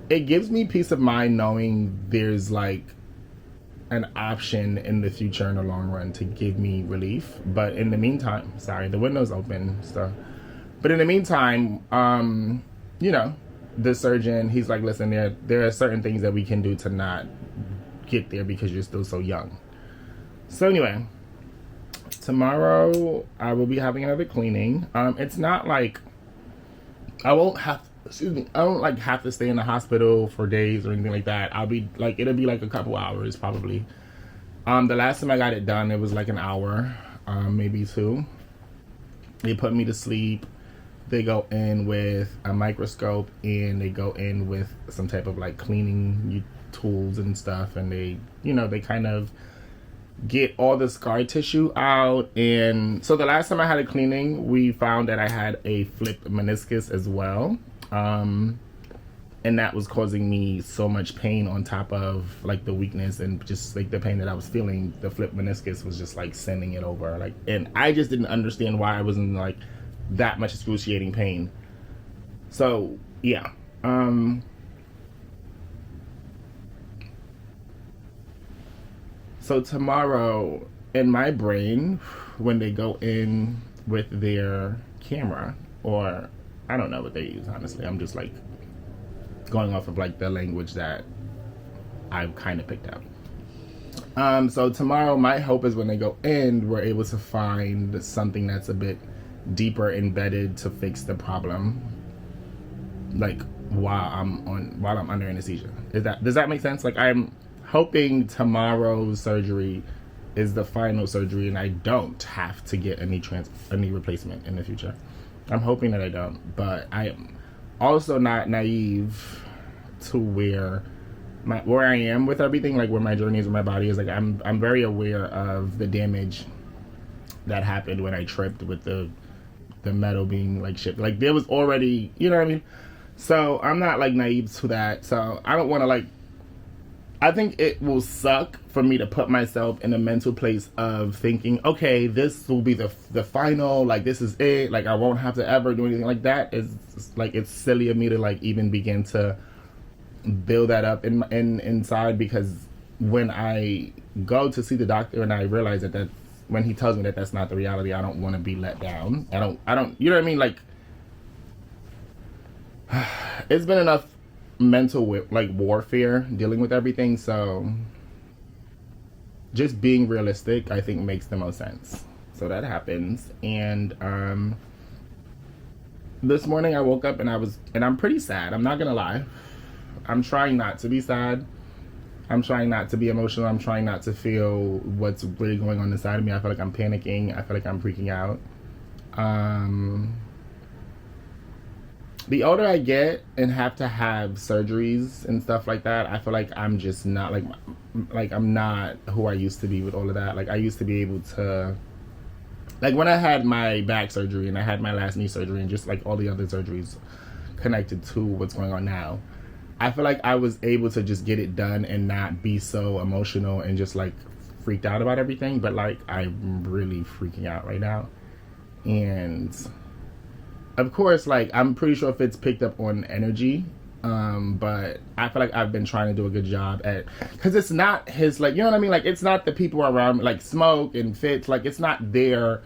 It gives me peace of mind knowing there's like an option in the future in the long run to give me relief. But in the meantime, sorry, the window's open, so. But in the meantime, you know, the surgeon, he's like, listen, there are certain things that we can do to not get there because you're still so young. So anyway, tomorrow I will be having another cleaning. It's not like I won't have, I don't like have to stay in the hospital for days or anything like that. I'll be like, it'll be like a couple hours probably. The last time I got it done, it was like an hour, maybe 2. They put me to sleep. They go in with a microscope and they go in with some type of like cleaning tools and stuff, and they, you know, they kind of get all the scar tissue out. And so the last time I had a cleaning, we found that I had a flipped meniscus as well, and that was causing me so much pain on top of like the weakness and just like the pain that I was feeling. The flipped meniscus was just like sending it over, like, and I just didn't understand why I wasn't like that much excruciating pain. So yeah, so tomorrow in my brain, when they go in with their camera, or I don't know what they use, honestly, I'm just like going off of like the language that I've kind of picked up. So tomorrow my hope is when they go in, we're able to find something that's a bit deeper embedded to fix the problem, like while I'm under anesthesia. Does that make sense? Like, I'm hoping tomorrow's surgery is the final surgery and I don't have to get a knee replacement in the future. I'm hoping that I don't, but I am also not naive to where I am with everything, like where my journey is with my body is. Like, I'm very aware of the damage that happened when I tripped with the metal being like shipped. Like, there was already, you know what I mean? So I'm not like naive to that. So I don't want to like, I think it will suck for me to put myself in a mental place of thinking, okay, this will be the final, like this is it, like I won't have to ever do anything like that. It's like, it's silly of me to like even begin to build that up inside, because when I go to see the doctor and I realize that when he tells me that that's not the reality, I don't want to be let down. I don't, you know what I mean? Like, it's been enough mental like warfare dealing with everything, so just being realistic I think makes the most sense. So that happens, and this morning I woke up and I'm pretty sad. I'm not gonna lie. I'm trying not to be sad. I'm trying not to be emotional. I'm trying not to feel what's really going on inside of me. I feel like I'm panicking. I feel like I'm freaking out. The older I get and have to have surgeries and stuff like that, I feel like I'm just not like I'm not who I used to be with all of that. Like, I used to be able to, like when I had my back surgery and I had my last knee surgery and just like all the other surgeries connected to what's going on now, I feel like I was able to just get it done and not be so emotional and just like freaked out about everything. But like, I'm really freaking out right now. And of course, like, I'm pretty sure Fitz picked up on energy, but I feel like I've been trying to do a good job at, because it's not his, like, you know what I mean? Like, it's not the people around me, like Smoke and Fitz, like, it's not their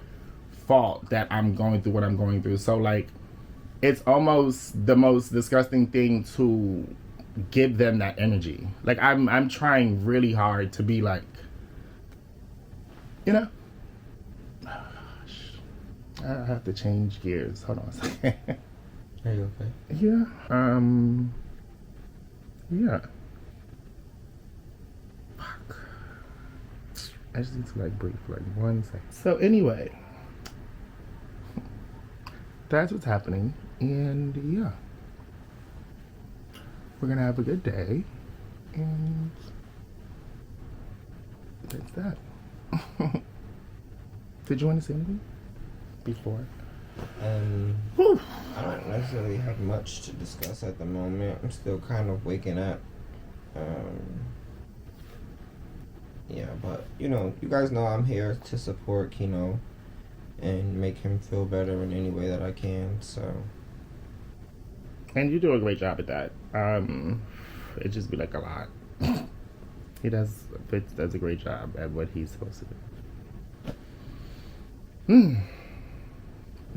fault that I'm going through what I'm going through. So, like, it's almost the most disgusting thing to give them that energy. Like, I'm trying really hard to be like, you know? I have to change gears. Hold on a second. Are you okay? Yeah. Yeah. Fuck. I just need to like breathe for like 1 second. So anyway, that's what's happening, and yeah, we're gonna have a good day, and that's that. Did you want to say anything before? Whew. I don't necessarily have much to discuss at the moment. I'm still kind of waking up. Yeah, but you know, you guys know I'm here to support Keno and make him feel better in any way that I can. So, and you do a great job at that. It just be like a lot. Fitz does a great job at what he's supposed to do.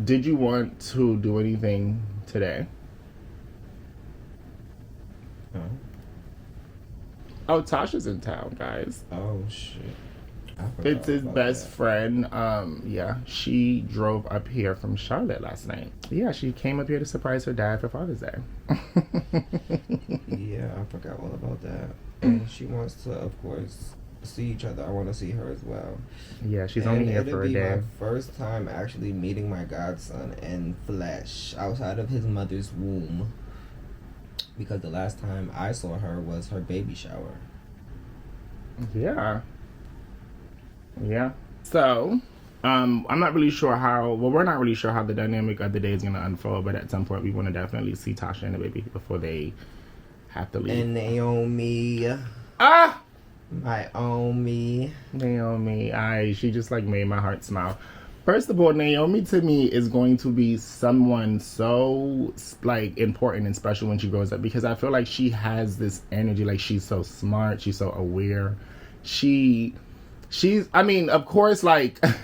Did you want to do anything today? Oh, Tasha's in town, guys. Oh shit. Fitz'S best friend. Yeah, she drove up here from Charlotte last night. Yeah, she came up here to surprise her dad for Father's Day. Yeah, I forgot all about that. And she wants to, of course, see each other. I want to see her as well. Yeah, she's only here for a day. It'll be my first time actually meeting my godson in flesh outside of his mother's womb. Because the last time I saw her was her baby shower. Yeah. Yeah. So, I'm not really sure how, well, we're not really sure how the dynamic of the day is going to unfold, but at some point we want to definitely see Tasha and the baby before they have to leave. And Naomi. Ah! My own me. Naomi, she just like made my heart smile. First of all, Naomi to me is going to be someone so like important and special when she grows up, because I feel like she has this energy, like she's so smart, she's so aware. She's, I mean, of course, like, I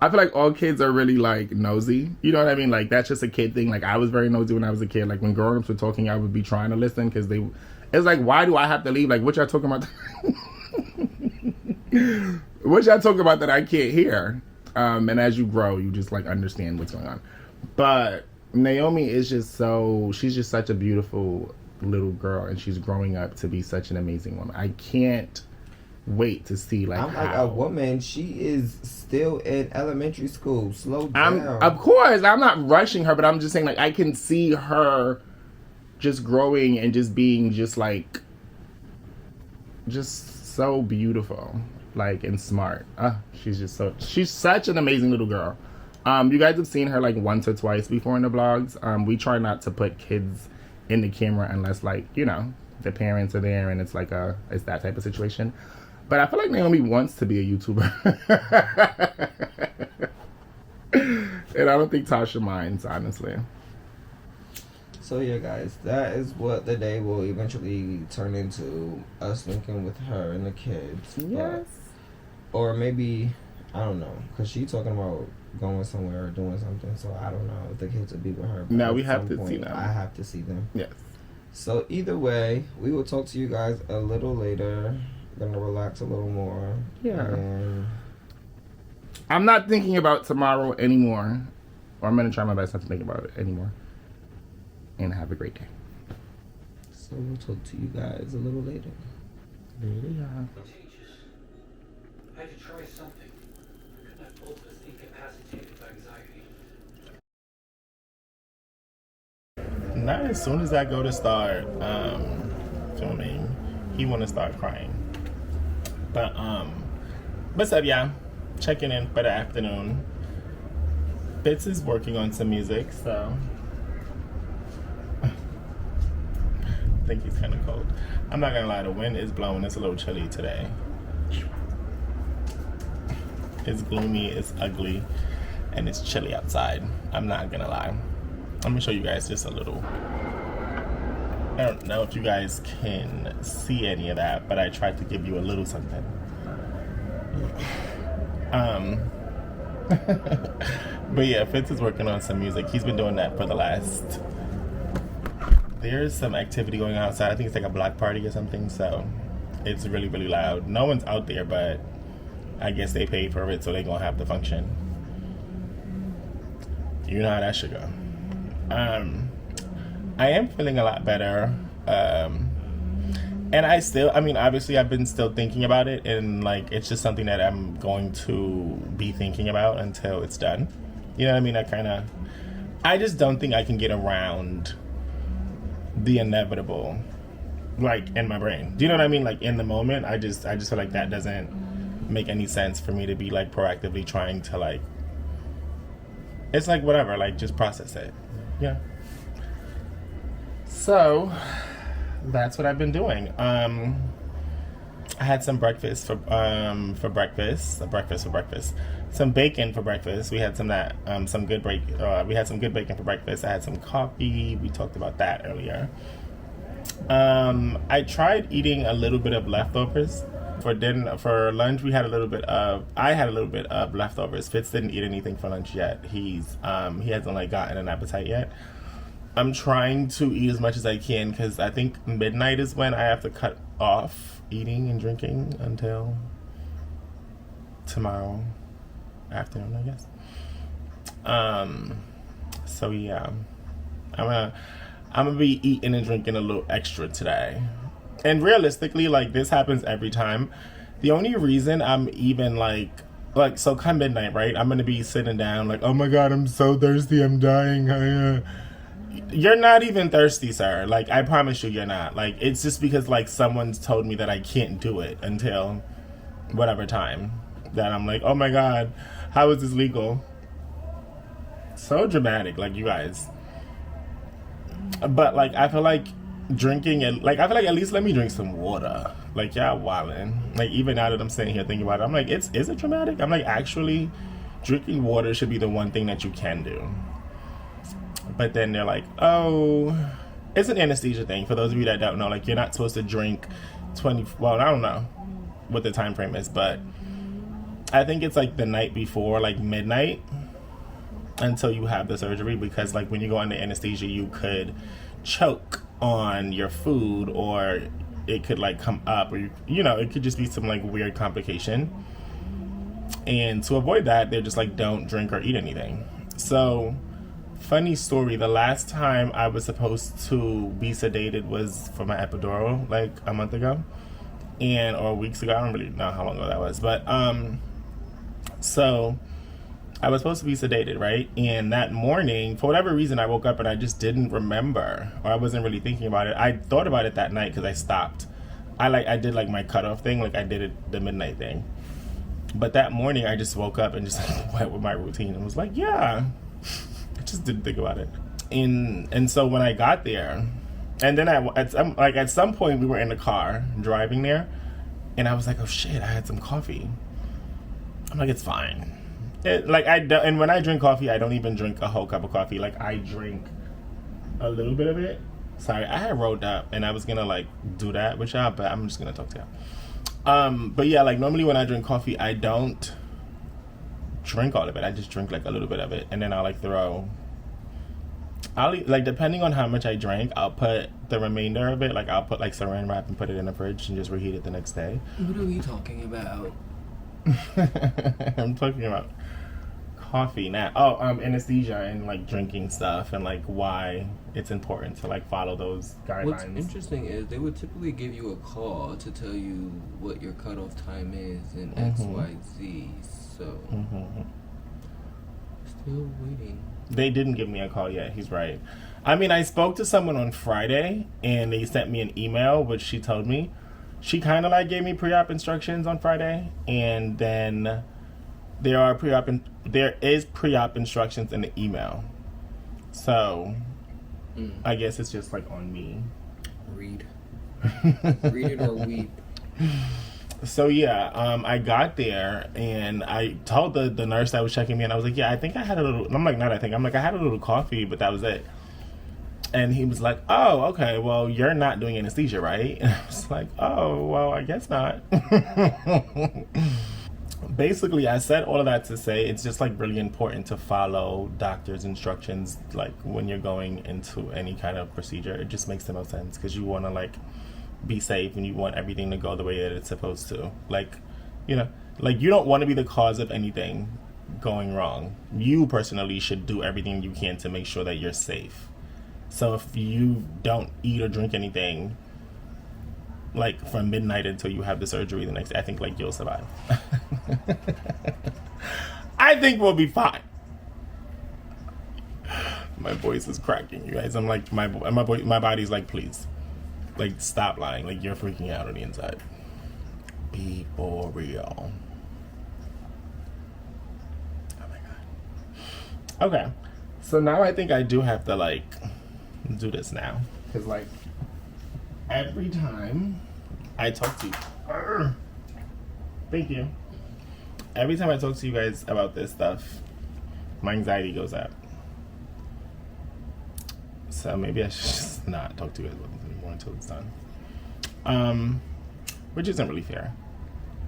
feel like all kids are really, like, nosy. You know what I mean? Like, that's just a kid thing. Like, I was very nosy when I was a kid. Like, when grown-ups were talking, I would be trying to listen because it's like, why do I have to leave? Like, what y'all talking about? What y'all talking about that I can't hear? And as you grow, you just, like, understand what's going on. But Naomi is just she's just such a beautiful little girl, and she's growing up to be such an amazing woman. I can't wait to see like I'm like a woman. She is still in elementary school. Slow down. Of course, I'm not rushing her, but I'm just saying like I can see her just growing and just being just like so beautiful, like, and smart. She's such an amazing little girl. You guys have seen her like once or twice before in the vlogs. We try not to put kids in the camera unless like, you know, the parents are there and it's like it's that type of situation. But I feel like Naomi wants to be a YouTuber. And I don't think Tasha minds, honestly. So yeah, guys, that is what the day will eventually turn into, us linking with her and the kids. Yes. Or maybe, I don't know, because she's talking about going somewhere or doing something, so I don't know if the kids will be with her. No, we have to see them. I have to see them. Yes. So either way, we will talk to you guys a little later. Gonna relax a little more. Yeah. And I'm not thinking about tomorrow anymore. Or I'm gonna try my best not to think about it anymore. And have a great day. So we'll talk to you guys a little later. Yeah. I had to try something. I could not both of us incapacitated by anxiety. Not as soon as I go to start filming, he wanna start crying. But what's up, y'all? Checking in for the afternoon. Fitz is working on some music, so I think he's kind of cold. I'm not gonna lie, the wind is blowing. It's a little chilly today. It's gloomy, it's ugly, and it's chilly outside. I'm not gonna lie. I'm gonna show you guys just a little. I don't know if you guys can see any of that, but I tried to give you a little something. But yeah, Fitz is working on some music. He's been doing that for the last... There's some activity going on outside. I think it's like a block party or something, so it's really, really loud. No one's out there, but I guess they paid for it, so they're gonna have the function. You know how that should go. I am feeling a lot better. And obviously I've been still thinking about it, and like, it's just something that I'm going to be thinking about until it's done. You know what I mean? I just don't think I can get around the inevitable, like, in my brain. Do you know what I mean? Like, in the moment, I just feel like that doesn't make any sense for me to be like proactively trying to like, it's like whatever, like just process it. Yeah. So that's what I've been doing. I had some breakfast for breakfast. Some bacon for breakfast. We had some good bacon for breakfast. I had some coffee. We talked about that earlier. I tried eating a little bit of leftovers for dinner. For lunch, I had a little bit of leftovers. Fitz didn't eat anything for lunch yet. He hasn't like gotten an appetite yet. I'm trying to eat as much as I can because I think midnight is when I have to cut off eating and drinking until tomorrow afternoon, I guess. So yeah, I'm gonna be eating and drinking a little extra today. And realistically, like, this happens every time. The only reason I'm even like so come midnight, right? I'm gonna be sitting down like, oh my god, I'm so thirsty, I'm dying. You're not even thirsty, sir. Like, I promise you, you're not. Like, it's just because like someone's told me that I can't do it until whatever time that I'm like, oh my god, how is this legal? So dramatic, like, you guys. But like, I feel like drinking and like, I feel like at least let me drink some water. Like, y'all wildin'. Like, even now that I'm sitting here thinking about it, I'm like, is it dramatic? I'm like, actually, drinking water should be the one thing that you can do. But then they're like, oh, it's an anesthesia thing. For those of you that don't know, like, you're not supposed to drink well, I don't know what the time frame is, but I think it's like the night before, like midnight, until you have the surgery, because like when you go under anesthesia, you could choke on your food, or it could like come up, or you know, it could just be some like weird complication. And to avoid that, they're just like, don't drink or eat anything. So, funny story, the last time I was supposed to be sedated was for my epidural, like a month ago, or weeks ago. I don't really know how long ago that was, but so I was supposed to be sedated, right? And that morning, for whatever reason, I woke up and I just didn't remember, or I wasn't really thinking about it. I thought about it that night because I stopped. I did like my cutoff thing, like I did it the midnight thing. But that morning, I just woke up and just like went with my routine and was like, yeah. I just didn't think about it. And so when I got there, and then at some point we were in the car driving there, and I was like, oh shit, I had some coffee. I'm like, it's fine. And when I drink coffee, I don't even drink a whole cup of coffee. Like, I drink a little bit of it. Sorry, I had rolled up and I was gonna like do that with y'all, but I'm just gonna talk to y'all. But yeah, like normally when I drink coffee, I don't drink all of it. I just drink like a little bit of it, and then I'll like like, depending on how much I drank, I'll put the remainder of it, like I'll put like saran wrap and put it in the fridge and just reheat it the next day. What are we talking about? I'm talking about coffee now. Oh, anesthesia and like drinking stuff, and like why it's important to like follow those guidelines. What's interesting is they would typically give you a call to tell you what your cutoff time is and XYZ. So still waiting. They didn't give me a call yet. He's right. I mean, I spoke to someone on Friday and they sent me an email, which she told me. She kind of like gave me pre-op instructions on Friday, and then there is pre-op instructions in the email. So I guess it's just like on me. Read it or weep. So yeah, I got there and I told the nurse that was checking me, and I was like, yeah, I think I had a little. I'm like, not I think. I'm like, I had a little coffee, but that was it. And he was like, oh, okay, well, you're not doing anesthesia, right? And I was like, oh, well, I guess not. Basically, I said all of that to say it's just like really important to follow doctor's instructions, like when you're going into any kind of procedure. It just makes the most sense because you want to like be safe and you want everything to go the way that it's supposed to. Like, you know, like you don't want to be the cause of anything going wrong. You personally should do everything you can to make sure that you're safe. So if you don't eat or drink anything, like from midnight until you have the surgery the next day, I think like you'll survive. I think we'll be fine. My voice is cracking, you guys. I'm like, my body's like, please, like, stop lying. Like, you're freaking out on the inside. Be for real. Oh my god. Okay, so now I think I do have to like do this now, because like every time I talk to you, thank you. Every time I talk to you guys about this stuff, my anxiety goes up. So maybe I should just not talk to you guys about this anymore until it's done. Which isn't really fair,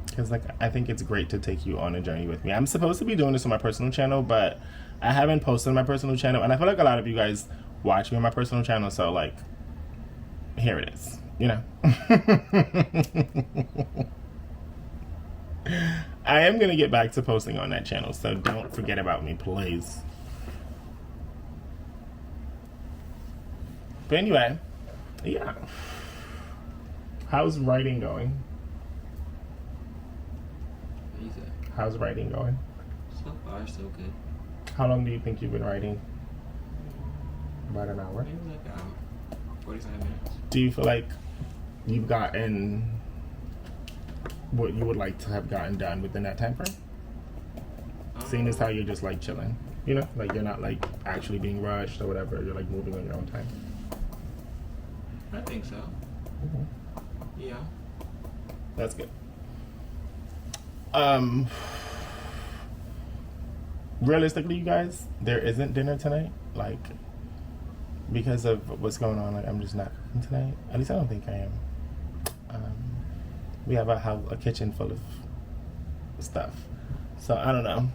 because like I think it's great to take you on a journey with me. I'm supposed to be doing this on my personal channel, but I haven't posted on my personal channel, and I feel like a lot of you guys watch me on my personal channel. So like, here it is. You know. I am gonna get back to posting on that channel, so don't forget about me, please. But anyway, yeah. How's writing going? How's writing going? So far, so good. How long do you think you've been writing? About an hour? Maybe like an hour. 45 minutes. Do you feel like you've gotten what you would like to have gotten done within that time frame? Seeing as how you're just like chilling, you know, like you're not like actually being rushed or whatever. You're like moving on your own time. I think so. Yeah. That's good. Realistically, you guys, there isn't dinner tonight. Like, because of what's going on, like I'm just not cooking tonight. At least I don't think I am. We have a kitchen full of stuff, so I don't know.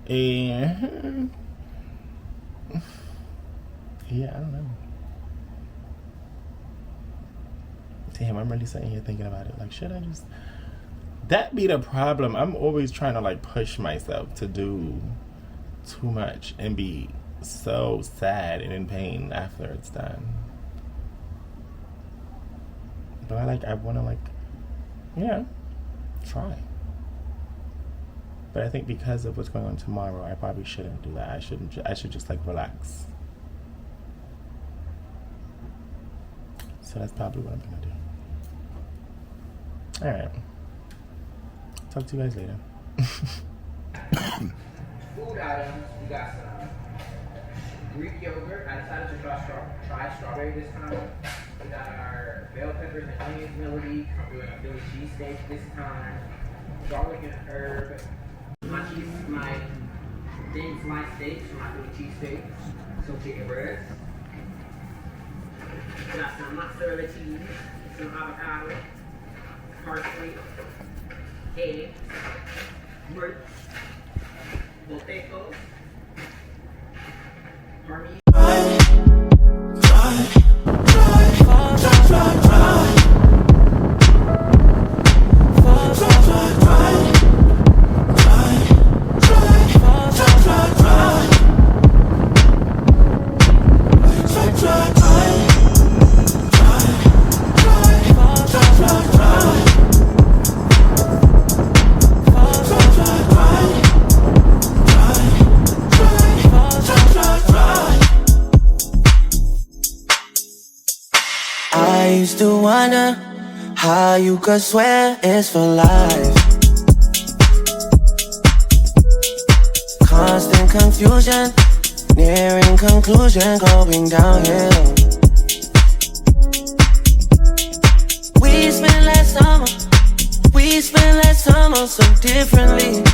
And yeah, I don't know. Damn, I'm really sitting here thinking about it. Like, should I just? That be the problem. I'm always trying to like push myself to do too much and be so sad and in pain after it's done. But I want to like, yeah, try. But I think because of what's going on tomorrow, I probably shouldn't do that. I should just like relax. So that's probably what I'm gonna do. All right. Talk to you guys later. Food items, we got some Greek yogurt. I decided to try strawberry this time. We got our bell peppers and onions melody. I'm doing a Philly cheesesteak this time. Garlic and herb. My thin sliced steaks for my Philly cheesesteak. Some chicken breast. We got some mozzarella cheese, some avocado, parsley, eggs, grapes, potatoes, parmesan. I used to wonder how you could swear it's for life. Constant confusion, nearing conclusion, going downhill. We spent last summer so differently.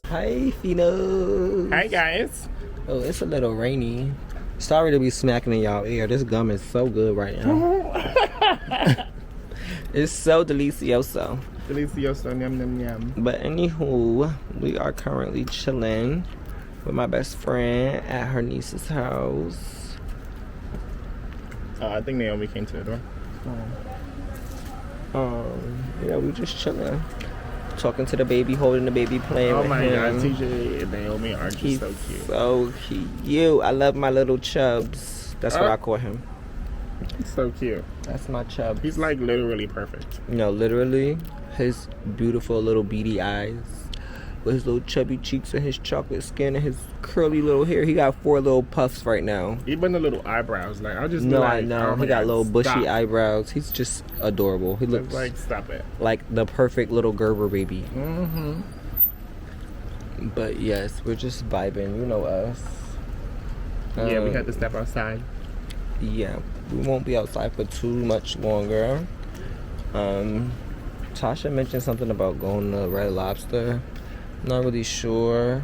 Hi, Fino. Hi guys. Oh, it's a little rainy. Sorry to be smacking in y'all ear. This gum is so good right now. It's so delicioso. Delicioso, yum yum yum. But anywho, we are currently chilling with my best friend at her niece's house. I think Naomi came to the door. Yeah, we just chilling. Talking to the baby, holding the baby, playing with him. Oh my god, TJ and Naomi are just so cute. So cute. I love my little chubs. That's what I call him. He's so cute. That's my chub. He's like literally perfect. No, literally. His beautiful little beady eyes. With his little chubby cheeks and his chocolate skin and his curly little hair. He got 4 little puffs right now. Even the little eyebrows. Like, I'll just No, like, I know. oh He got little bushy stop. eyebrows. He's just adorable. He looks like, stop it. like the perfect little Gerber baby. Mm-hmm. But yes, we're just vibing. You know us. Yeah, we had to step outside. Yeah, we won't be outside for too much longer. Tasha mentioned something about going to Red Lobster. Not really sure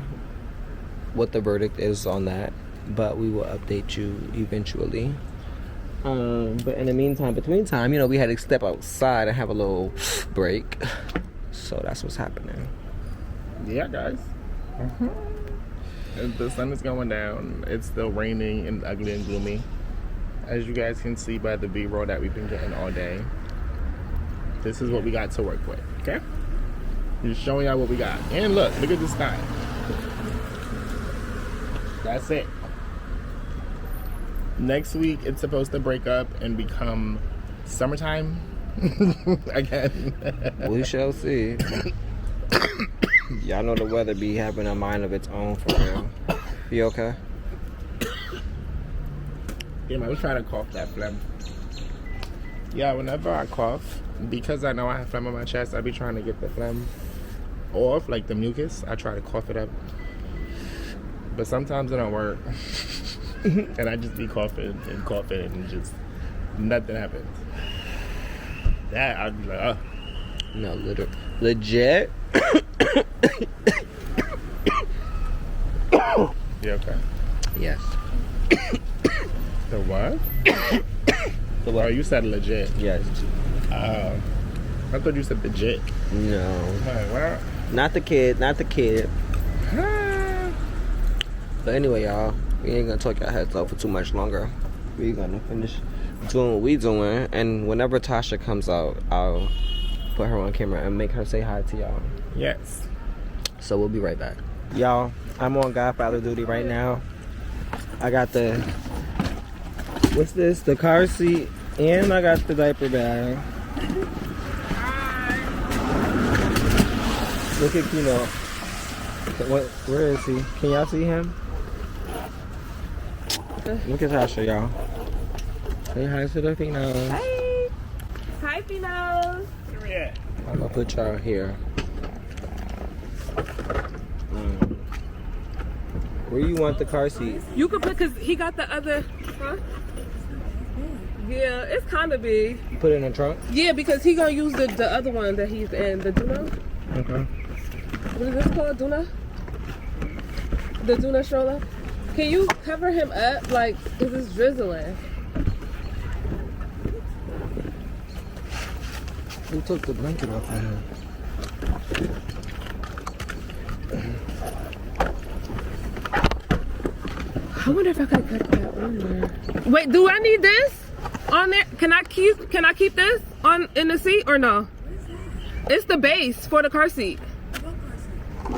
what the verdict is on that, but we will update you eventually. But in the meantime, between time, you know, we had to step outside and have a little break. So that's what's happening. Yeah, guys. The sun is going down. It's still raining and ugly and gloomy. As you guys can see by the B-roll that we've been getting all day. This is what we got to work with, okay? Just showing y'all what we got. And look at the sky. That's it. Next week, it's supposed to break up and become summertime again. We shall see. Y'all know the weather be having a mind of its own for real. You okay? Yeah, I was trying to cough that phlegm. Yeah, whenever I cough, because I know I have phlegm on my chest, I be trying to get the phlegm off, like the mucus. I try to cough it up. But sometimes it don't work. And I just be coughing and just nothing happens. That, I'd be like, oh. No, legit. You okay? Yes. The what? The what? Oh, you said legit. Yes. I thought you said legit. No. Like, what? Not the kid. But anyway, y'all, we ain't gonna talk our heads off for too much longer. We gonna finish doing what we doing, and whenever Tasha comes out, I'll put her on camera and make her say hi to y'all. Yes. So we'll be right back. Y'all, I'm on Godfather duty right now. I got the, what's this? The car seat, and I got the diaper bag. Look at Keno. Where is he? Can y'all see him? Look at Tasha, y'all. Say hi to the Keno'S. Hi. Hi, Keno'S. I'm gonna put y'all here. Where you want the car seat? You could put, cause he got the other, huh? Yeah, it's kind of big. You put it in the trunk? Yeah, because he gonna use the other one that he's in, the Duna. Okay. What is this called, Duna? The Duna stroller. Can you cover him up, like, cause it's drizzling? Who took the blanket off of him? I wonder if I could cut that on there. Wait, do I need this on there? Can I keep this on in the seat or no? It's the base for the car seat.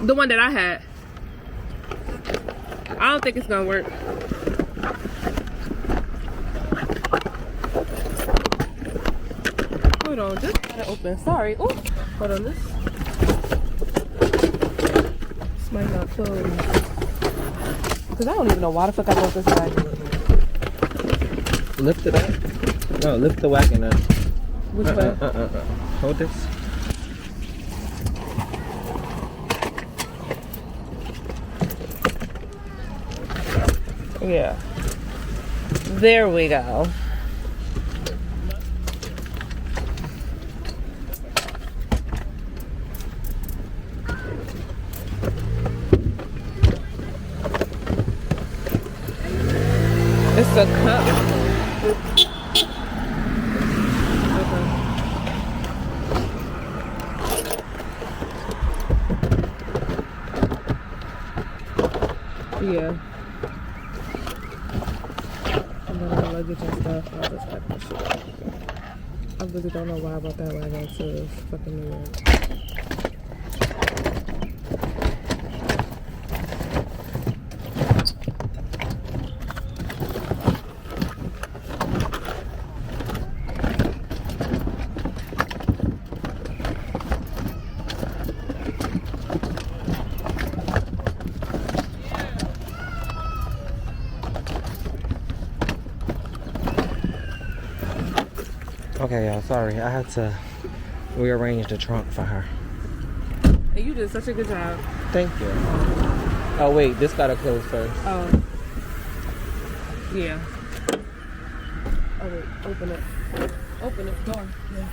The one that I had. I don't think it's gonna work. Hold on, this gotta open. Sorry. Oh, hold on, this might not close. Cause I don't even know why the fuck I bought this bag. Lift it up. No, lift the wagon up. Which way? Hold this. Yeah. There we go. It's a cup. Yeah. And then our luggage and stuff, all this type of shit. I really don't know why I bought that wagon to fucking New York. Okay, y'all, sorry. I had to rearrange the trunk for her. And you did such a good job. Thank you. Oh, wait, this gotta close first. Oh. Yeah. Oh, wait, open it. Open it, door. Yeah.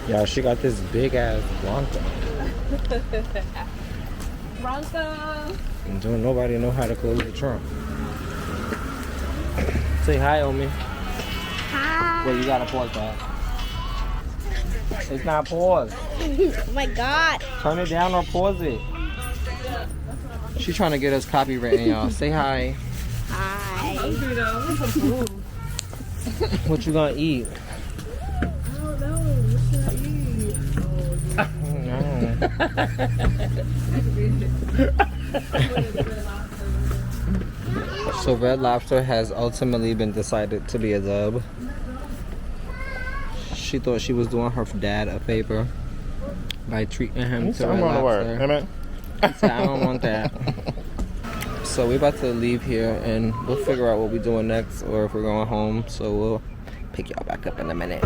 Y'all, she got this big ass Bronco. Bronco. And don't nobody know how to close the trunk. Say hi, Omi. Hi. Wait, you gotta pause that. It's not paused. Oh my god. Turn it down or pause it. She's trying to get us copywritten, y'all. Say hi. Hi. What you gonna eat? I don't know. What should I eat? So Red Lobster has ultimately been decided to be a dub. She thought she was doing her dad a favor by treating him to Red Lobster. Amen. He said, I don't want that. So we're about to leave here and we'll figure out what we're doing next or if we're going home. So we'll pick y'all back up in a minute.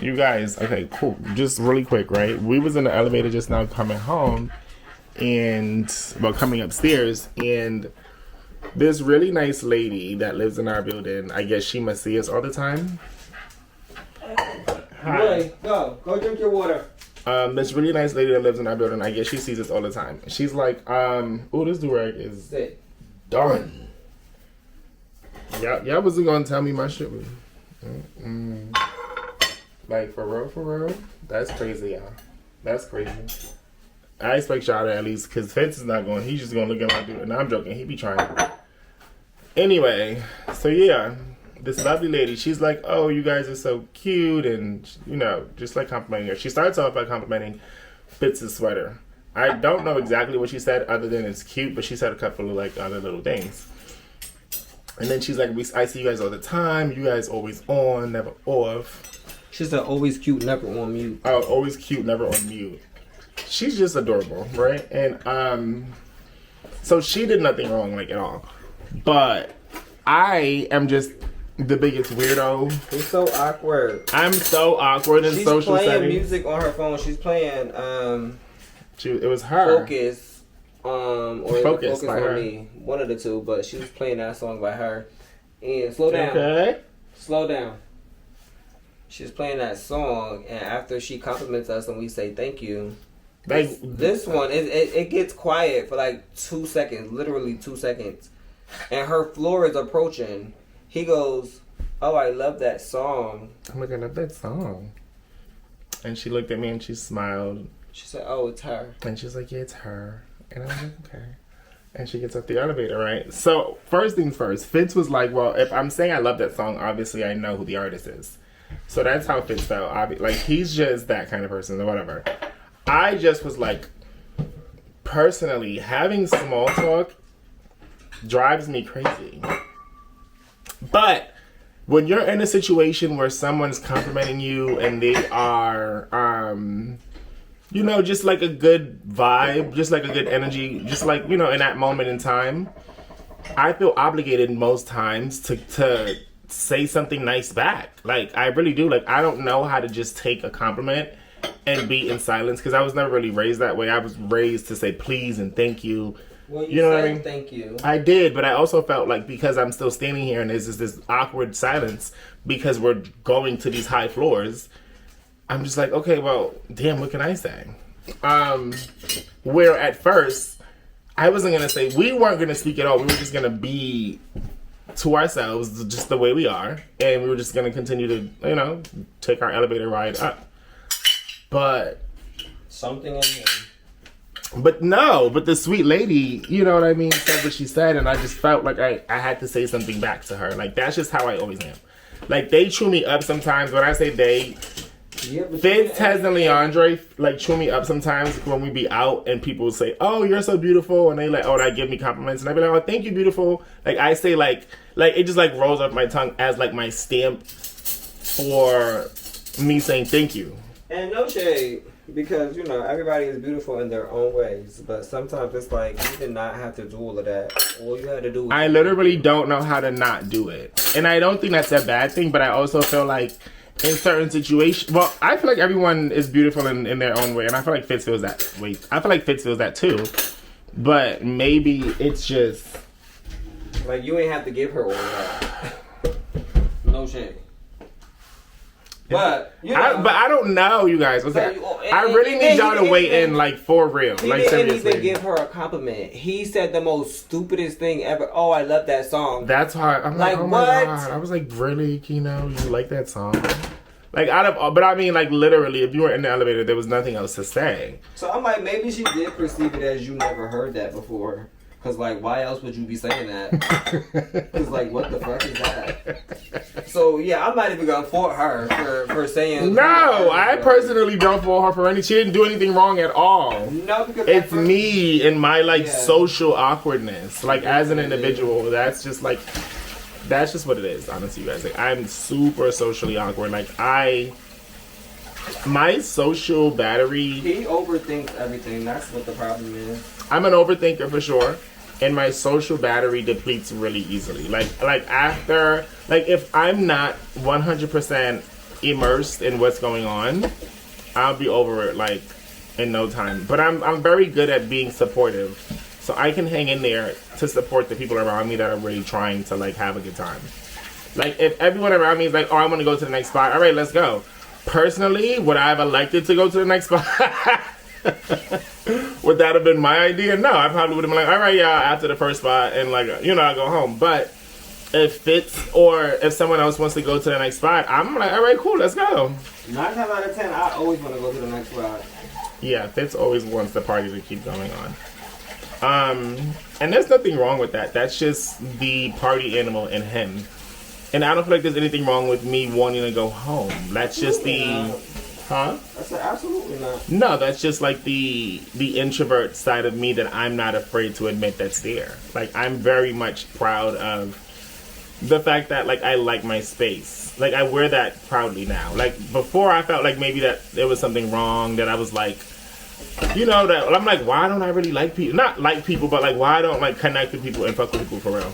You guys, okay, cool. Just really quick, right? We was in the elevator just now coming home and, well, coming upstairs, and this really nice lady that lives in our building, I guess she must see us all the time. Hi. Boy, go drink your water. This really nice lady that lives in our building, I guess she sees us all the time. She's like, oh, this do-rag is done. Y'all wasn't gonna tell me my shit was... Like, for real? That's crazy, y'all. That's crazy. I expect y'all to at least, because Fitz is not going, he's just going to look at my dude. And I'm joking, he be trying. Anyway, so yeah, this lovely lady, she's like, oh, you guys are so cute, and, you know, just like complimenting her. She starts off by complimenting Fitz'S sweater. I don't know exactly what she said other than it's cute, but she said a couple of, like, other little things. And then she's like, I see you guys all the time. You guys always on, never off. She said, always cute, never on mute. Oh, always cute, never on mute. She's just adorable, right? And so she did nothing wrong, like, at all. But I am just the biggest weirdo. It's so awkward. I'm so awkward in social settings. She's playing music on her phone. She's playing it was her. Focus. Or Focus by her. Me. One of the two, but she was playing that song by her. And slow down. Okay. Slow down. She's playing that song, and after she compliments us and we say thank you, this one, it gets quiet for like 2 seconds, literally 2 seconds. And her floor is approaching. He goes, oh, I love that song. I'm like, I love that song. And she looked at me and she smiled. She said, oh, it's her. And she's like, yeah, it's her. And I was like, okay. And she gets up the elevator, right? So, first things first, Fitz was like, well, if I'm saying I love that song, obviously I know who the artist is. So that's how Fitz felt. Like, he's just that kind of person or whatever. I just was like, personally, having small talk drives me crazy. But when you're in a situation where someone's complimenting you and they are, you know, just like a good vibe, just like a good energy, just like, you know, in that moment in time, I feel obligated most times to say something nice back. Like, I really do. Like, I don't know how to just take a compliment and be in silence, because I was never really raised that way. I was raised to say please and thank you. Well, you know what I mean? Thank you. I did, but I also felt like because I'm still standing here and there's this awkward silence because we're going to these high floors, I'm just like, okay, well, damn, what can I say? Where at first, I wasn't going to say, we weren't going to speak at all. We were just going to be to ourselves, just the way we are. And we were just going to continue to, you know, take our elevator ride up. But something in here. But the sweet lady, you know what I mean, said what she said, and I just felt like I had to say something back to her. Like, that's just how I always am. Like, they chew me up sometimes. When I say they, Fitz, Tez, and Leandre, like, chew me up sometimes when we be out and people say, oh, you're so beautiful, and they like, oh, they give me compliments, and I be like, oh, thank you, beautiful. Like, I say, like it just, like, rolls off my tongue as, like, my stamp for me saying thank you. And no shade, because, you know, everybody is beautiful in their own ways, but sometimes it's like, you did not have to do all of that. All you had to do was... I literally don't know how to not do it. And I don't think that's a bad thing, but I also feel like in certain situations... Well, I feel like everyone is beautiful in their own way, and I feel like Fitz feels that way. I feel like Fitz feels that too. But maybe it's just... Like, you ain't have to give her all that. No shade. But you know, I don't know, you guys. What's that? I really need y'all to weigh in, like, for real. He Like, didn't seriously. even give her a compliment. He said the most stupidest thing ever. Oh, I love that song. That's hard. I'm like, oh what? my God. I was like, really, Keno? You like that song? Like, but I mean, like, literally, if you were in the elevator, there was nothing else to say. So I'm like, maybe she did perceive it as you never heard that before. Because, like, why else would you be saying that? Because, like, what the fuck is that? So, yeah, I'm not even going to fault her for saying... No, I personally don't fault her for anything. She didn't do anything wrong at all. No, because... It's me and my, like, social awkwardness. Like, as an individual, that's just, like... That's just what it is, honestly, you guys. Like, I'm super socially awkward. Like, my social battery... He overthinks everything. That's what the problem is. I'm an overthinker for sure. And my social battery depletes really easily. Like after, like if I'm not 100% immersed in what's going on, I'll be over it like in no time. But I'm very good at being supportive. So I can hang in there to support the people around me that are really trying to like have a good time. Like if everyone around me is like, oh, I want to go to the next spot. All right, let's go. Personally, would I have elected to go to the next spot? Would that have been my idea? No, I probably would have been like, all right, yeah, after the first spot, and like, you know, I'll go home. But if Fitz or if someone else wants to go to the next spot, I'm like, all right, cool, let's go. 9 times out of 10, I always want to go to the next spot. Yeah, Fitz always wants the party to keep going on. And there's nothing wrong with that. That's just the party animal in him. And I don't feel like there's anything wrong with me wanting to go home. That's just the... Huh? I said absolutely not. No, that's just like the introvert side of me that I'm not afraid to admit that's there. Like I'm very much proud of the fact that like I like my space. Like I wear that proudly now. Like before I felt like maybe that there was something wrong, that I was like, you know, that I'm like, why don't I really like people? Not like people, but like why I don't like connect with people and fuck with people for real.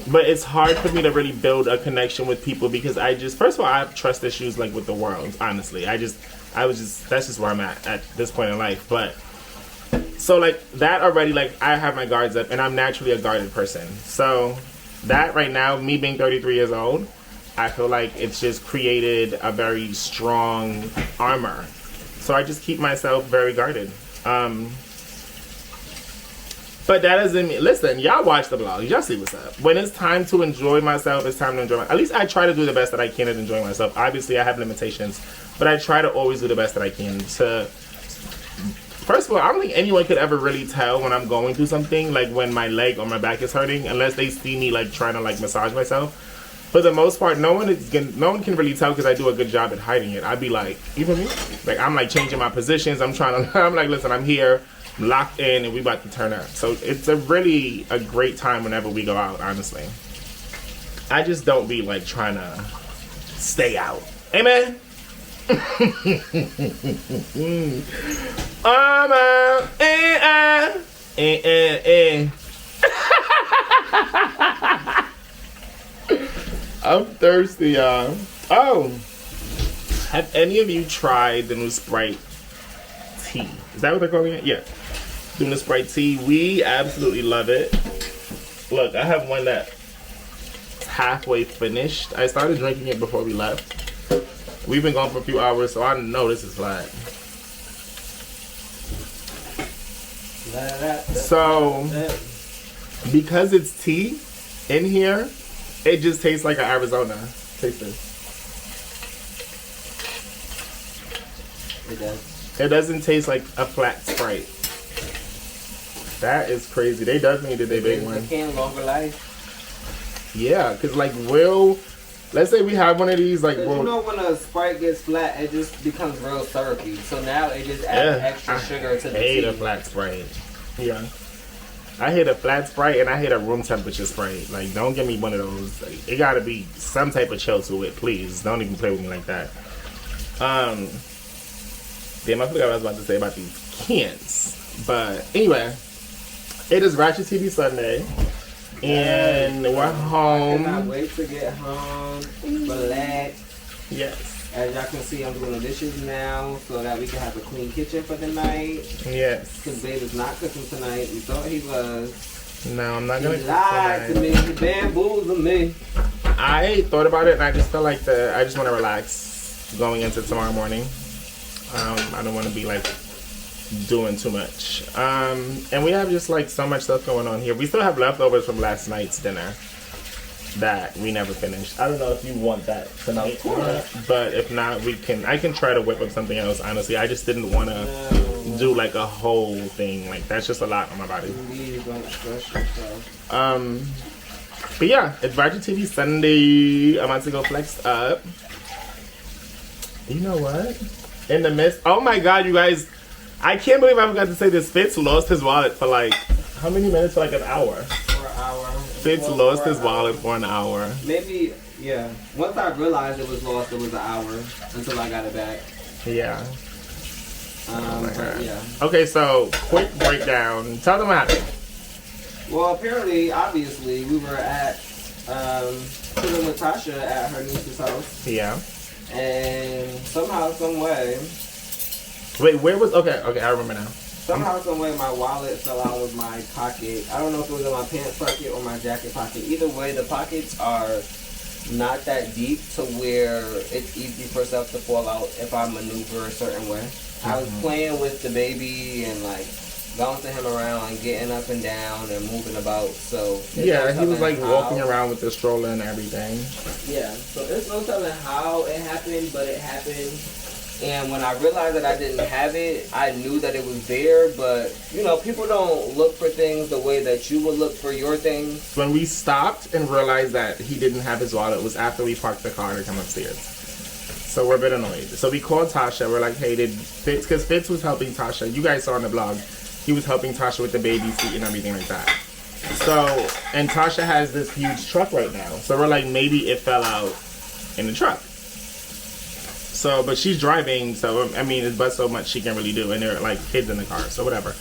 But it's hard for me to really build a connection with people because first of all, I have trust issues like with the world, honestly. That's just where I'm at this point in life. But, so like that already, like I have my guards up and I'm naturally a guarded person. So that right now, me being 33 years old, I feel like it's just created a very strong armor. So I just keep myself very guarded. But that doesn't mean, listen, y'all watch the vlog. Y'all see what's up. When it's time to enjoy myself, it's time to enjoy myself. At least I try to do the best that I can at enjoying myself. Obviously, I have limitations, but I try to always do the best that I can to... First of all, I don't think anyone could ever really tell when I'm going through something, like when my leg or my back is hurting, unless they see me like trying to like massage myself. For the most part, no one can really tell because I do a good job at hiding it. I'd be like, you feel me? Like I'm like changing my positions. I'm like, listen, I'm here. Locked in and we about to turn up. So it's a great time whenever we go out, honestly. I just don't be like trying to stay out. Amen. I'm thirsty, y'all. Oh, have any of you tried the new Sprite tea? Is that what they're calling it? Yeah. Doing the Sprite tea. We absolutely love it. Look, I have one that's halfway finished. I started drinking it before we left. We've been gone for a few hours, so I know this is flat. So, because it's tea in here, it just tastes like an Arizona. Taste this. It does. It doesn't taste like a flat Sprite. That is crazy. They definitely did their big one. It can longer life. Yeah, because like let's say we have one of these like you know when a Sprite gets flat, it just becomes real syrupy. So now it just adds extra sugar to the tea. I hate a flat Sprite. Yeah. I hate a flat Sprite and I hate a room temperature Sprite. Like don't give me one of those. Like, it gotta be some type of chill to it, please. Don't even play with me like that. Damn, I forgot what I was about to say about these cans. But anyway, it is Ratchet TV Sunday. And we're home. I cannot wait to get home, relax. Yes. As y'all can see, I'm doing the dishes now so that we can have a clean kitchen for the night. Yes. Because Babe is not cooking tonight. We thought he was. No, I'm not gonna. He lied to me. He bamboozled me. I thought about it, and I just feel like I just want to relax going into tomorrow morning. I don't want to be like doing too much. And we have just like so much stuff going on here. We still have leftovers from last night's dinner that we never finished. I don't know if you want that tonight or not, but if not, I can try to whip up something else. Honestly, I just didn't want to do like a whole thing. Like that's just a lot on my body. But yeah, it's Virgin TV Sunday. I'm about to go flex up. You know what? In the midst, oh my god, you guys, I can't believe I forgot to say this. Fitz lost his wallet for like how many minutes? For like an hour. For an hour. Fitz lost his wallet for an hour. Maybe, yeah. Once I realized it was lost, it was an hour until I got it back. Yeah. But yeah. Okay, so quick breakdown. Tell them what happened. Well, apparently, obviously, we were at chilling with Tasha at her niece's house. Yeah. And somehow, some way. Wait, where was? Okay, I remember now. Somehow, some way, my wallet fell out of my pocket. I don't know if it was in my pants pocket or my jacket pocket. Either way, the pockets are not that deep to where it's easy for stuff to fall out if I maneuver a certain way. I was playing with the baby and like bouncing him around and getting up and down and moving about. So yeah, he was like walking around with the stroller and everything. Yeah, so there's no telling how it happened, but it happened. And when I realized that I didn't have it, I knew that it was there. But you know, people don't look for things the way that you would look for your things. When we stopped and realized that he didn't have his wallet, it was after we parked the car to come upstairs. So we're a bit annoyed. So we called Tasha. We're like, hey, did Fitz, because Fitz was helping Tasha. You guys saw on the blog. He was helping Tasha with the baby seat and everything like that. So, and Tasha has this huge truck right now. So we're like, maybe it fell out in the truck. So, but she's driving. So, I mean, it's but so much she can really do. And there are like kids in the car. So whatever.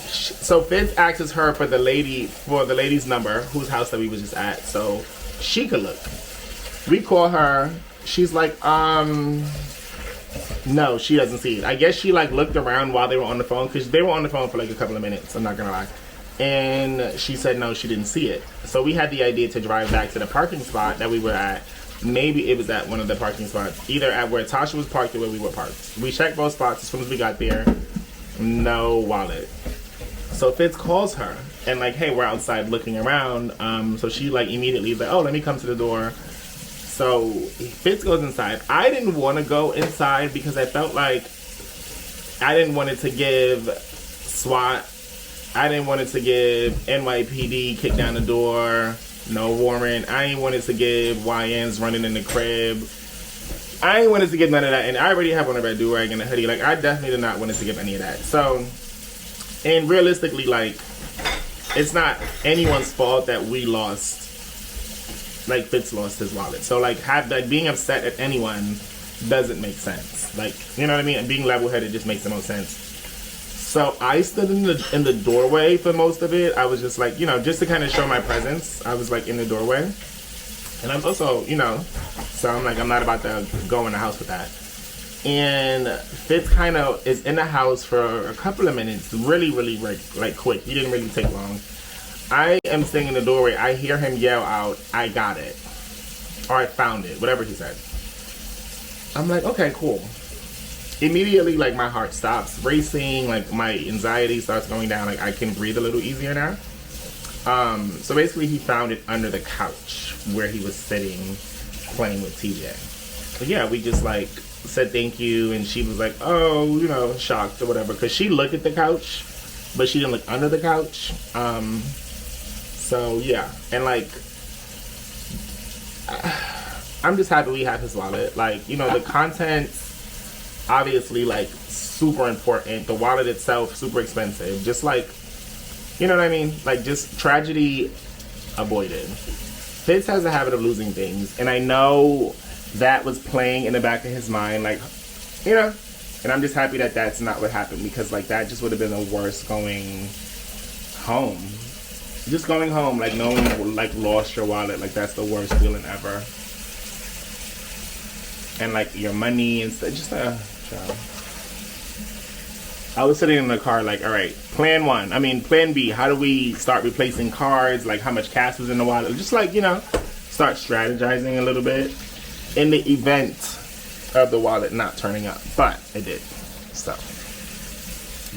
So Fitz asks her for the lady's number, whose house that we was just at. So she could look. We call her. She's like, no, she doesn't see it. I guess she like looked around while they were on the phone, because they were on the phone for like a couple of minutes, I'm not gonna lie. And she said no, she didn't see it. So we had the idea to drive back to the parking spot that we were at. Maybe it was at one of the parking spots, either at where Tasha was parked or where we were parked. We checked both spots. As soon as we got there, no wallet. So Fitz calls her and like, hey, we're outside looking around. So she like immediately is like, oh, let me come to the door. So Fitz goes inside. I didn't want to go inside because I felt like I didn't want it to give SWAT. I didn't want it to give NYPD kick down the door, no warrant. I ain't wanted to give YNs running in the crib. I ain't wanted to give none of that. And I already have on a red do-rag and a hoodie. Like, I definitely did not want it to give any of that. So, and realistically, like, it's not anyone's fault that we lost, like, Fitz lost his wallet. So, like, being upset at anyone doesn't make sense. Like, you know what I mean? And being level-headed just makes the most sense. So I stood in the doorway for most of it. I was just like, you know, just to kind of show my presence. I was like in the doorway. And I'm also, you know, so I'm like, I'm not about to go in the house with that. And Fitz kind of is in the house for a couple of minutes, really, like quick. He didn't really take long. I am sitting in the doorway. I hear him yell out, I got it. Or I found it, whatever he said. I'm like, okay, cool. Immediately, like, my heart stops racing, like, my anxiety starts going down, like, I can breathe a little easier now. So basically, he found it under the couch where he was sitting, playing with TJ. But yeah, we just, like, said thank you, and she was like, oh, you know, shocked or whatever, because she looked at the couch, but she didn't look under the couch. So, yeah, and, like, I'm just happy we have his wallet. Like, you know, the contents, obviously, like, super important. The wallet itself, super expensive. Just like, you know what I mean? Like, just tragedy avoided. Fitz has a habit of losing things, and I know that was playing in the back of his mind, like, you know, and I'm just happy that that's not what happened, because, like, that just would have been the worst going home. Just going home, like, knowing you, like, lost your wallet, like, that's the worst feeling ever. And, like, your money and stuff, just, I was sitting in the car like, all right, plan B, how do we start replacing cards? Like how much cash was in the wallet? Just like, you know, start strategizing a little bit in the event of the wallet not turning up. But it did. So,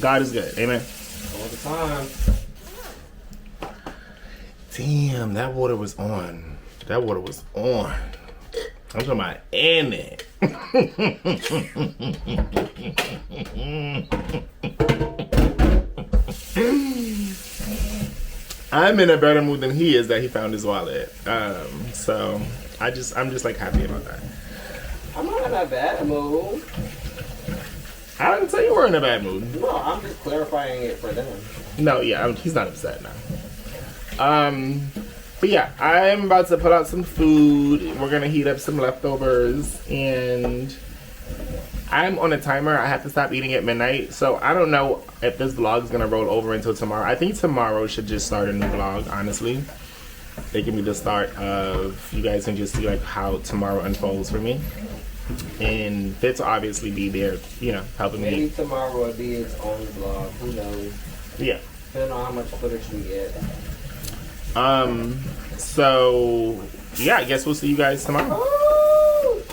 God is good. Amen. All the time. Damn, that water was on. That water was on. I'm talking about in it. I'm in a better mood than he is that he found his wallet. So I'm just like happy about that. I'm not in a bad mood. I didn't say you were in a bad mood. No, I'm just clarifying it for them. No, yeah, he's not upset now. But yeah, I'm about to put out some food. We're gonna heat up some leftovers, and I'm on a timer. I have to stop eating at midnight, so I don't know if this vlog is gonna roll over until tomorrow. I think tomorrow should just start a new vlog, honestly. It can be the start of, you guys can just see like how tomorrow unfolds for me. And Fitz will obviously be there, you know, helping me. Maybe tomorrow will be its own vlog. Who knows? Yeah. Depending on how much footage we get. So yeah, I guess we'll see you guys tomorrow. Ooh.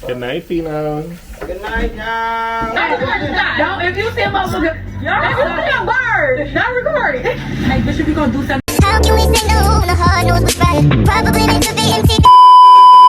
Good night, Fino. Good night, y'all. Don't, if you see a motherfucker, if you see a bird, not recording. Hey, Bishop, you gonna do something? How can we say no when the heart knows what's right? Probably meant to be empty.